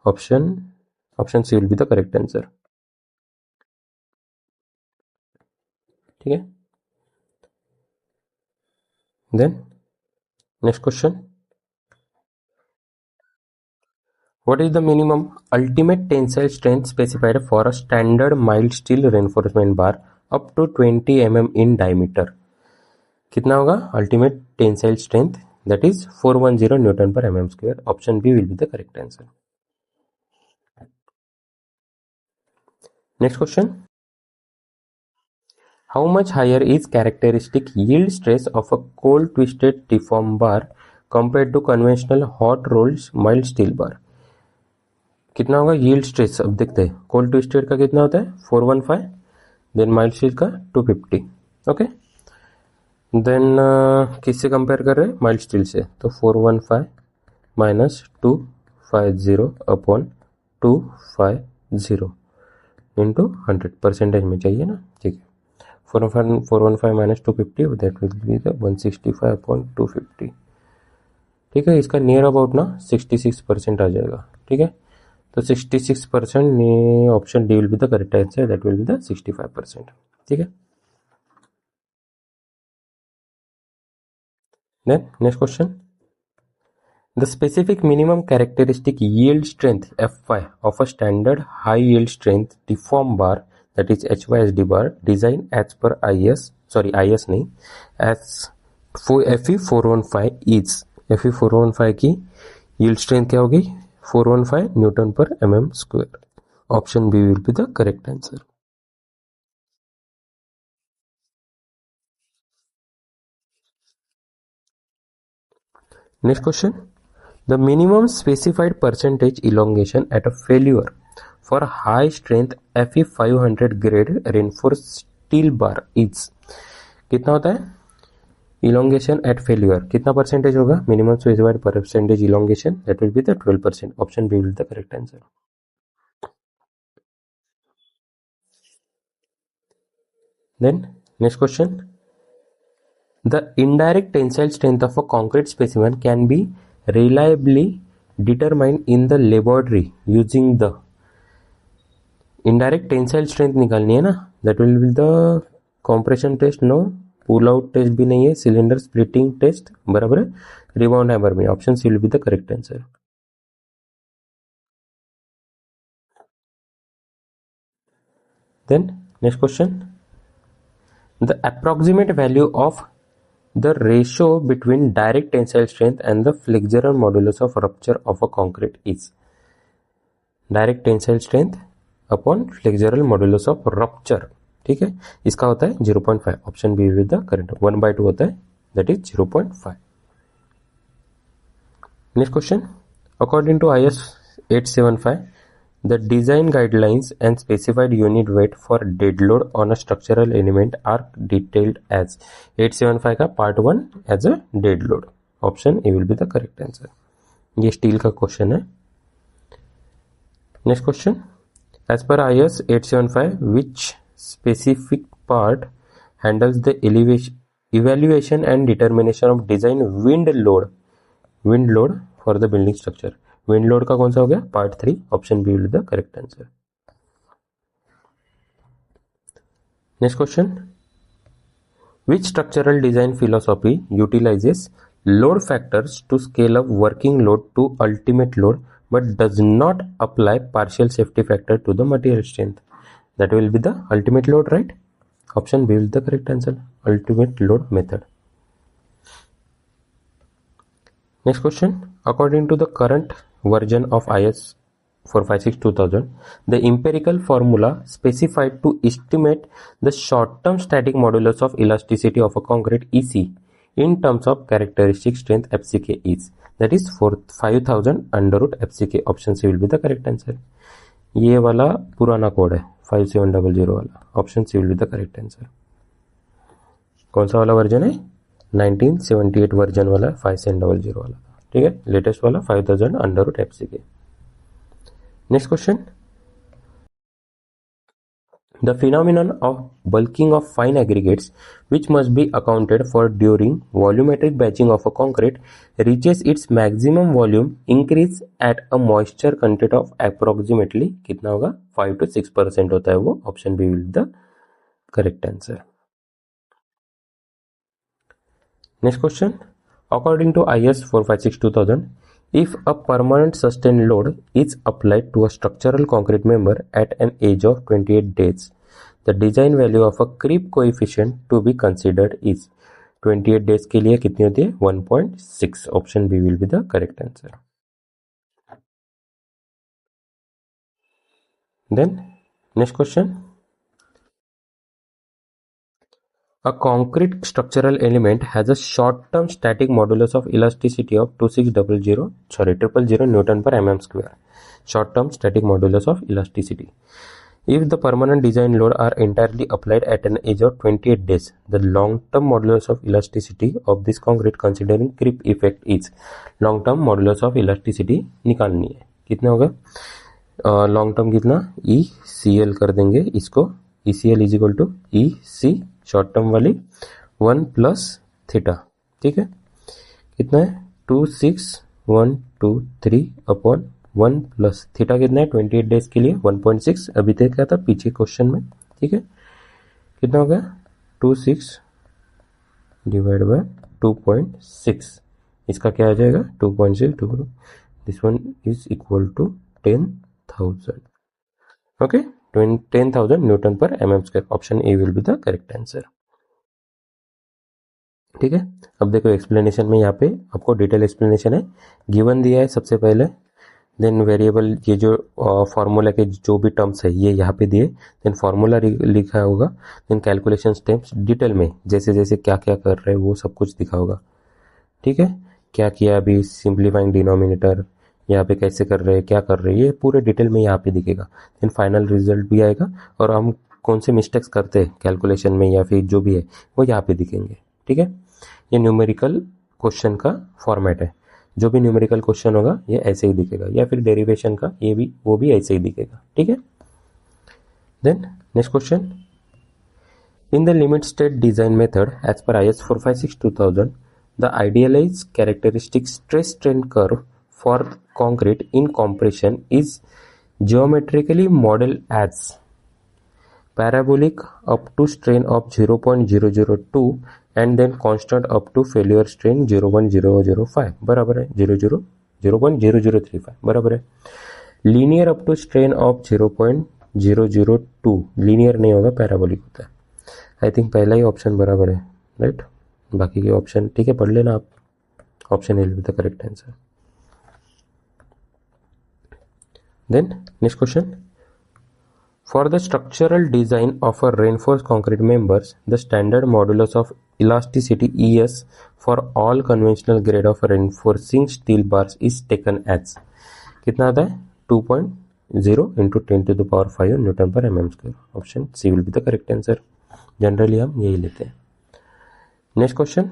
Option C will be the correct answer. ठीक है. Then next question. What is the minimum ultimate tensile strength specified for a standard mild steel reinforcement bar up to 20 mm in diameter? कितना होगा ultimate tensile strength? That is 410 Newton per mm square. Option B will be the correct answer. Next question. How much higher is characteristic yield stress of a cold twisted deform bar compared to conventional hot rolled mild steel bar? कितना होगा yield stress? अब देखते हैं. cold twisted का कितना होता है? 415. Then mild steel का 250. ओके. देन किससे कंपेयर कर रहे हैं? माइल्ड स्टील से. तो 415 माइनस 250 अपॉन 250 इंटू 100 परसेंटेज में चाहिए ना. ठीक है. 415 minus 250 that will be the 165 upon 250. ठीक है. इसका नियर अबाउट ना 66% आ जाएगा. ठीक है. तो 66% option D will be the correct answer. That will be the 65%. ठीक है. Then next question. The specific minimum characteristic yield strength Fy of a standard high yield strength deform bar, that is HYSD bar, designed as per IS नहीं, as FE415 is. FE415 की yield strength क्या होगी? 415 Newton per mm square. Option B will be the correct answer. Next question. The minimum specified percentage elongation at a failure for high strength Fe500 grade reinforced steel bar is. कितना होता है? Elongation at failure कितना percentage होगा? Minimum specified percentage elongation, that will be the 12%. Option B will be the correct answer. Then next question. The indirect tensile strength of a concrete specimen can be reliably determined in the laboratory using the. Indirect tensile strength निकालनी है ना. That will be the compression test. No. Pull out test भी नहीं है. Cylinder splitting test बराबर है. Rebound hammer में. Option C will be the correct answer. Then next question. The approximate value of the ratio between direct tensile strength and the flexural modulus of rupture of a concrete is. Direct tensile strength upon flexural modulus of rupture. ठीक है. इसका होता है 0.5. Option B with the correct. 1/2 होता है. That is 0.5. Next question. According to IS 875, the design guidelines and specified unit weight for dead load on a structural element are detailed as. 875 का part 1 as a dead load. Option A will be the correct answer. ये steel का question है. Next question. As per IS 875 which specific part handles the evaluation and determination of design wind load for the building structure. Wind load का कौन सा हो गया? Part 3. Option B will be the correct answer. Next question. Which structural design philosophy utilises load factors to scale up working load to ultimate load but does not apply partial safety factor to the material strength? That will be the ultimate load, right? Option B will the correct answer. Ultimate load method. Next question. According to the current version of IS 456-2000, the empirical formula specified to estimate the short-term static modulus of elasticity of a concrete EC in terms of characteristic strength FCK is. That is 5000 under root FCK. Option C will be the correct answer. ये वाला पुराना code है 5700 वाला. Option C will be the correct answer. कौन सा वाला version है? 1978 version वाला 5700 वाला. ठीक है. लेटेस्ट वाला 5000 under root FCK. Next question. The phenomenon of bulking of fine aggregates, which must be accounted for during volumetric batching of a concrete, reaches its maximum volume increase at a moisture content of approximately कितना होगा 5 to 6% होता है वो. Option B will the correct answer. Next question. According to IS 456-2000, if a permanent sustained load is applied to a structural concrete member at an age of 28 days, the design value of a creep coefficient to be considered is 28 days के लिए कितनी होती है 1.6. Option B will be the correct answer. Then next question. A concrete structural element has a short-term static modulus of elasticity of 0.000 Newton per mm square. Short-term static modulus of elasticity. If the permanent design load are entirely applied at an age of 28 days, the long-term modulus of elasticity of this concrete considering creep effect is. Long-term modulus of elasticity निकालनी है. कितना होगा? long-term कितना? ECL कर देंगे इसको. ECL is equal to EC short term वाली 1 plus theta. ठीक है, कितना है 26123 अपॉन 1 प्लस थीटा कितना है 28 डेज के लिए 1.6. अभी तक क्या था पीछे क्वेश्चन में. ठीक है, कितना हो गया 26 डिवाइड बाय 2.6. इसका क्या आ जाएगा 2.6. This one is equal to 10,000. Okay, 10,000 newton per mm square. Option A will be the correct answer. ठीक है, अब देखो एक्सप्लेनेशन में यहाँ पे आपको डिटेल एक्सप्लेनेशन है. गिवन दिया है सबसे पहले, देन वेरिएबल ये जो फॉर्मूला के जो भी टर्म्स है ये यहाँ पे दिए, देन फॉर्मूला लिखा होगा, देन कैलकुलेशन स्टेप्स डिटेल में जैसे जैसे क्या क्या कर रहे हैं वो सब कुछ दिखा होगा. ठीक है, क्या किया अभी सिंप्लीफाइंग डिनोमिनेटर, यहाँ पे कैसे कर रहे हैं क्या कर रहे हैं ये पूरे डिटेल में यहाँ पे दिखेगा. देन फाइनल रिजल्ट भी आएगा और हम कौन से मिस्टेक्स करते हैं कैलकुलेशन में या फिर जो भी है वो यहाँ पे दिखेंगे. ठीक है, ये न्यूमेरिकल क्वेश्चन का फॉर्मेट है. जो भी न्यूमेरिकल क्वेश्चन होगा ये ऐसे ही दिखेगा, या फिर डेरिवेशन का ये भी वो भी ऐसे ही दिखेगा. ठीक है, then next question. In the limit state design method as per IS 456-2000, the idealised characteristic stress strain curve for concrete in compression is geometrically modeled as parabolic up to strain of 0.002 and then constant up to failure strain 0.005 बराबर है 0.0035 बराबर है. linear up to strain of 0.002 linear नहीं होगा parabolic होता है. I think पहला ही option बराबर है, राइट. बाकी के ऑप्शन ठीक है पढ़ लेना आप. Option A will be the correct answer. Then next question. For the structural design of a reinforced concrete members, the standard modulus of elasticity ES for all conventional grade of reinforcing steel bars is taken as कितना आता है 2.0 into 10 to the power 5 newton per mm square. Option C will be the correct answer. Generally हम यही लेते हैं. Next question.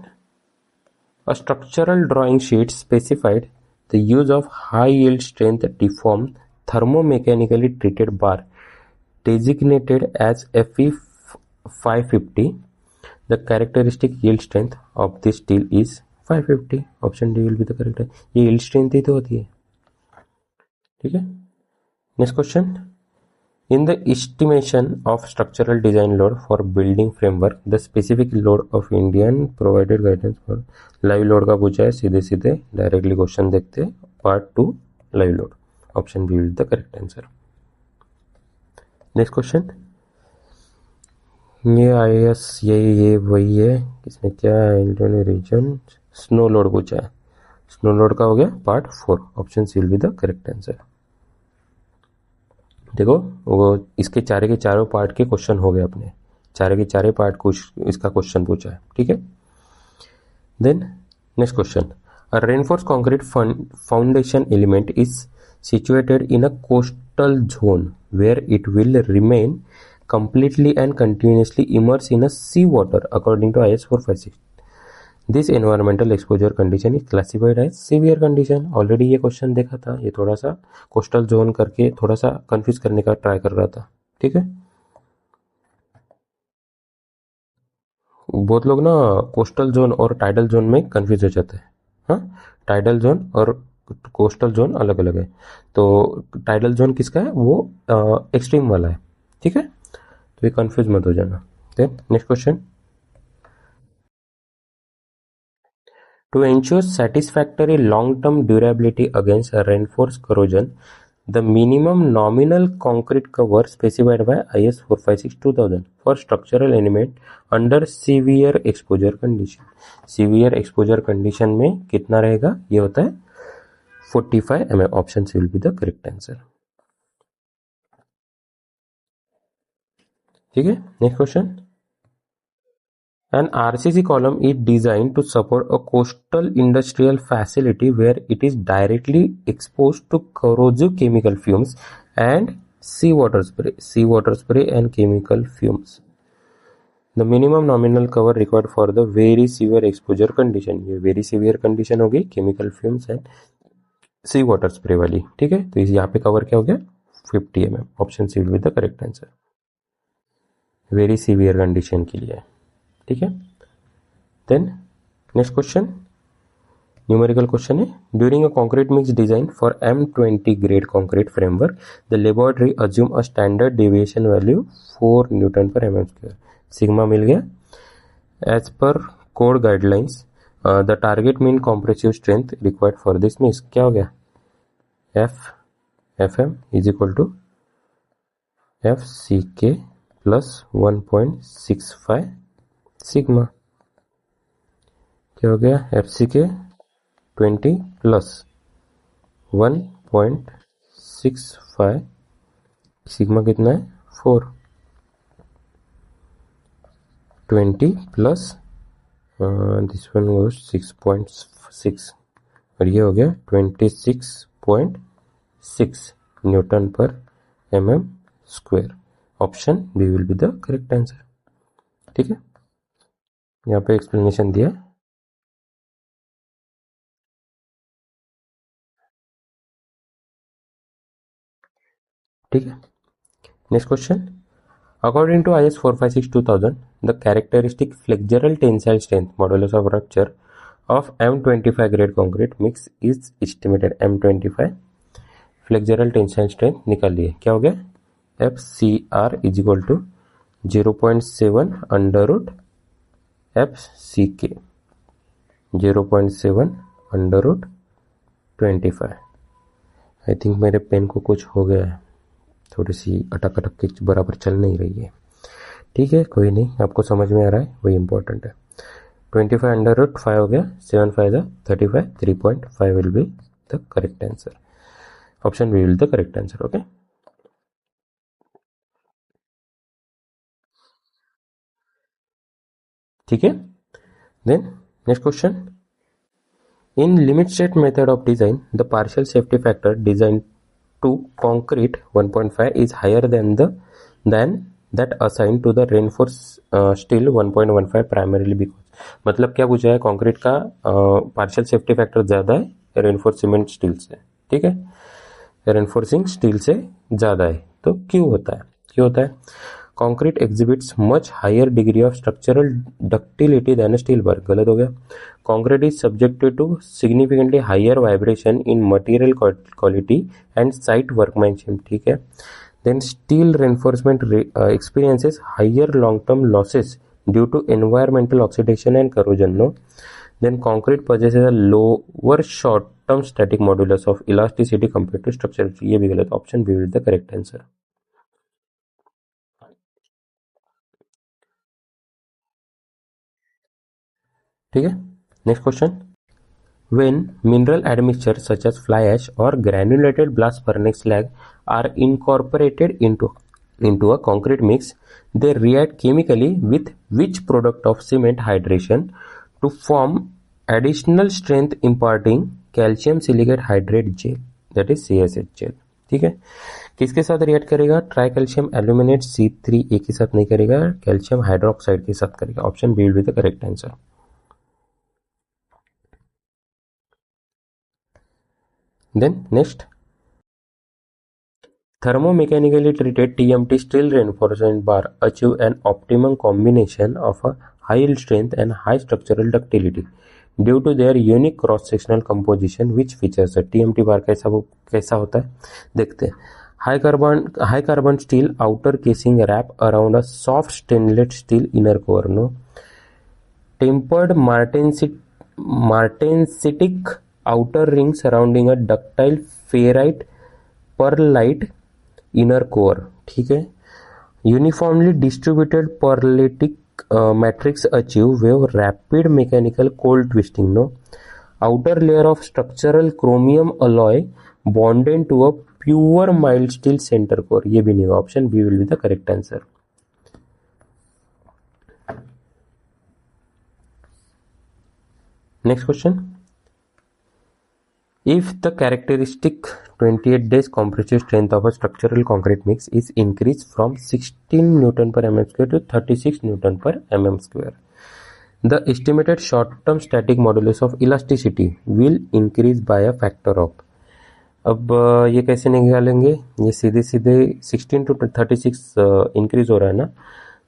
A structural drawing sheet specified the use of high yield strength deformed thermomechanically treated bar designated as Fe 550. The characteristic yield strength of this steel is 550. Option D will be the correct. ये yield strength ही तो होती है. ठीक है, next question. In the estimation of structural design load for building framework, the specific load of Indian provided guidance for live load का पूछा है. सीधे सीधे डायरेक्टली क्वेश्चन देखते हैं. Part 2 live load. Option B will the correct answer. Next question. ये IS ये वही है. इसमें क्या है इंडियन रीजन स्नो लोड पूछा है. स्नो लोड का हो गया part 4. Option C will be the correct answer. देखो वो इसके चारे के चारों पार्ट के क्वेश्चन हो गए अपने. चारे के चारे पार्ट कुछ इसका क्वेश्चन पूछा है. ठीक है, then next question. A reinforced concrete foundation element is situated in a coastal zone where it will remain completely and continuously immersed in a sea water according to IS 456. This environmental exposure condition is classified as severe condition. Already ये question देखा था. ये थोड़ा सा coastal zone करके थोड़ा सा confuse करने का ट्राई कर रहा था. ठीक है, बहुत लोग ना कोस्टल जोन और टाइडल जोन में कंफ्यूज हो जाते हैं। हाँ, टाइडल जोन और कोस्टल जोन अलग अलग है। तो टाइडल जोन किसका है, वो एक्सट्रीम वाला है, ठीक है, तो ये कंफ्यूज मत हो जाना। Then next question, to ensure satisfactory long-term durability against reinforced corrosion, the minimum nominal concrete cover specified by IS 456-2000 for structural element under severe exposure condition. Severe exposure condition में कितना रहेगा, ये होता है 45 mm. Option C will be the correct answer. ठीक है, next question, an RCC column is designed to support a coastal industrial facility where it is directly exposed to corrosive chemical fumes and seawater spray and chemical fumes. The minimum nominal cover required for the very severe exposure condition, ये very severe condition हो गई chemical fumes and seawater spray वाली, ठीक है, तो यहाँ पे cover क्या हो गया 50 mm. Option C will be the correct answer, very severe condition के लिए, ठीक है। Then next question, numerical question है, during a concrete mix design for M20 grade concrete framework, the laboratory assume a standard deviation value 4 Newton per mm square. Sigma मिल गया। As per code guidelines, the target mean compressive strength required for this mix क्या हो गया, FM is equal to FCK plus 1.65 sigma, क्या हो गया FCK 20 plus 1.65, sigma कितना है 4, 20 प्लस दिस वन गोज 6.6 और ये हो गया 26.6 newton per mm square. Option B will be the correct answer, ठीक है, यहाँ पे एक्सप्लेनेशन दिया, ठीक है। Next question, according to IS 456-2000, the characteristic flexural tensile strength modulus of rupture of M25 grade concrete mix is estimated. M25 flexural tensile strength निकाल लिए, क्या हो गया FCR is equal to 0.7 under root FCK, 0.7 under root 25। I think मेरे pen को कुछ हो गया है, थोड़ी सी अटक अटक के बराबर चल नहीं रही है, ठीक है, कोई नहीं, आपको समझ में आ रहा है, वही इंपॉर्टेंट है। 25 अंडर रूट 5 हो गया, 7 5 35, 3.5 will be the correct answer, option B will the correct answer, okay. ठीक है, then next question, in limit state method of design the partial safety factor design to concrete 1.5 is higher than that assigned to the reinforced steel 1.15 primarily because, मतलब क्या पूछा है, concrete का partial safety factor ज्यादा है reinforce cement steel से, ठीक है, रेनफोर्सिंग स्टील से ज्यादा है, तो क्यों होता है, concrete exhibits much higher degree of structural ductility than a steel bar, गलत हो गया, concrete is subjected to significantly higher vibration in material quality and site workmanship, ठीक है, then steel reinforcement experiences higher long term losses due to environmental oxidation and corrosion, no, then concrete possesses a lower short term static modulus of elasticity compared to structural, ये भी गलत, option B will the correct answer, ठीक है। Next question, when mineral admixture such as fly ash or granulated blast furnace slag are incorporated into a concrete mix, they react chemically with which product of cement hydration to form additional strength imparting calcium silicate hydrate gel, that is CSH gel, ठीक है, किसके साथ react करेगा, try calcium aluminate C3 एक ही साथ नहीं करेगा, calcium hydroxide के साथ करेगा, option B will be the correct answer. Then next, thermomechanically treated TMT steel reinforcement bar achieve an optimum combination of a high yield strength and high structural ductility due to their unique cross sectional composition which features a TMT bar कैसा होता है देखते हैं. High carbon steel outer casing wrap around a soft stainless steel inner core. No, tempered martensitic outer ring surrounding a ductile ferrite pearlite inner core. ठीक है. Uniformly distributed pearlitic matrix achieve with rapid mechanical cold twisting. No, outer layer of structural chromium alloy bonded to a pure mild steel center core. ये भी नहीं, option B will be the correct answer. Next question. If the characteristic 28 days compressive strength of a structural concrete mix is increased from 16 Newton per mm square to 36 Newton per mm square, the estimated short-term static modulus of elasticity will increase by a factor of. अब ये कैसे निकालेंगे? ये सीधे 16 to 36 increase हो रहा है ना,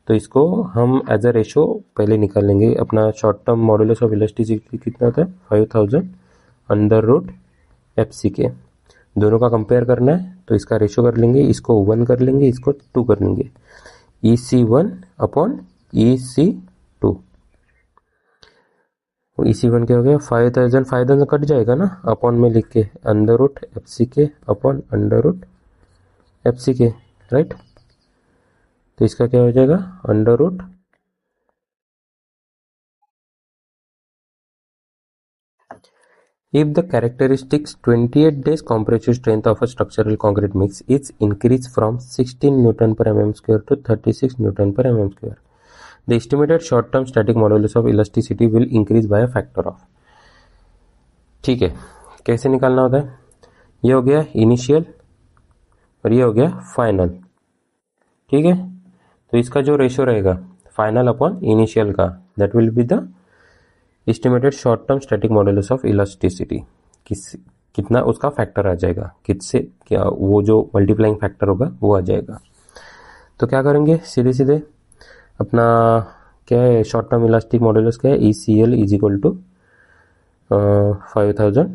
तो इसको हम एज अ रेशो पहले निकाल लेंगे. अपना short term modulus of elasticity कितना होता है? 5000 अंडर रूट FC के. दोनों का कंपेयर करना है तो इसका रेशो कर लेंगे, इसको 1 कर लेंगे, इसको 2 कर लेंगे. EC1 upon EC2. EC1 क्या हो गया? 5000 कट जाएगा ना, अपॉन में लिख के अंडर रूट FC के अपॉन अंडर रूट FC के, राइट. तो इसका क्या हो जाएगा? Under root if the characteristics 28 days compressive strength of a structural concrete mix is increased from 16 Newton per mm square to 36 Newton per mm square, the estimated short term static modulus of elasticity will increase by a factor of. ठीक है, कैसे निकालना होता है? ये हो गया initial और ये हो गया फाइनल. ठीक है, तो इसका जो रेशो रहेगा फाइनल अपॉन इनिशियल का, that will be the estimated short term static modulus of elasticity. कितना उसका फैक्टर आ जाएगा, किससे क्या, वो जो मल्टीप्लाइंग फैक्टर होगा वो आ जाएगा. तो क्या करेंगे? सीधे अपना क्या है शॉर्ट टर्म इलास्टिक मॉडुलस, क्या है? ECL is equal to 5000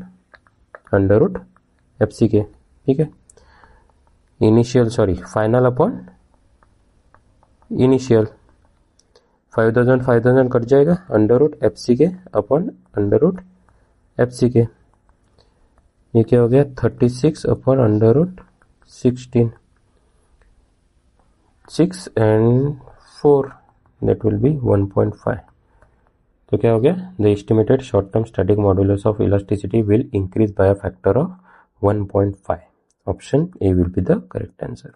under root FC के. ठीक है, फाइनल अपॉन इनिशियल. 5000 कट जाएगा, अंडर रूट FC के अपॉन अंडर रूट FC के. ये क्या हो गया? 36 upon under root 16. 6 and 4 that will be 1.5. तो क्या हो गया? The estimated short term static modulus of elasticity will increase by a factor of 1.5. Option A will be the correct answer.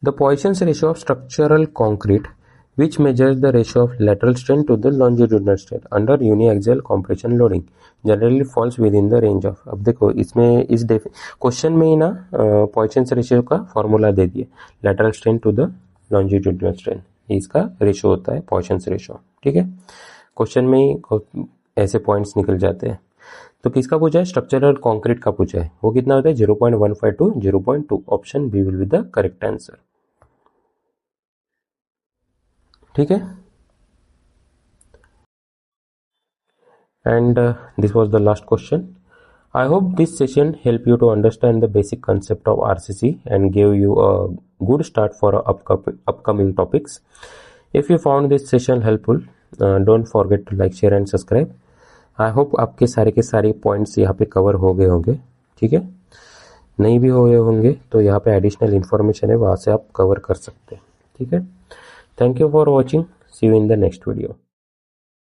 The Poisson's ratio of structural concrete, which measures the ratio of lateral strain to the longitudinal strain under uniaxial compression loading, generally falls within the range of. अब देखो इसमें इस question में ही ना पॉइसन्स ratio का formula दे दिए, lateral strain to the longitudinal strain, इसका ratio होता है पॉइसन्स रेशियो. ठीक है, क्वेश्चन में ही ऐसे पॉइंट्स निकल जाते हैं. तो किसका पूछा है? स्ट्रक्चरल कॉन्क्रीट का पूछा है. वो कितना होता है? 0.15 to 0.2. Option B will be the correct answer. ठीक है, and this was the last question. I hope this session helped you to understand the basic concept of RCC and gave you a good start for upcoming topics. If you found this session helpful, don't forget to like, share and subscribe. I hope आपके सारे के सारे points यहाँ पे cover हो गए होंगे. ठीक है, नहीं भी हुए होंगे तो यहाँ पे एडिशनल इन्फॉर्मेशन है, वहाँ से आप कवर कर सकते हैं. ठीक है, thank you for watching. See you in the next video.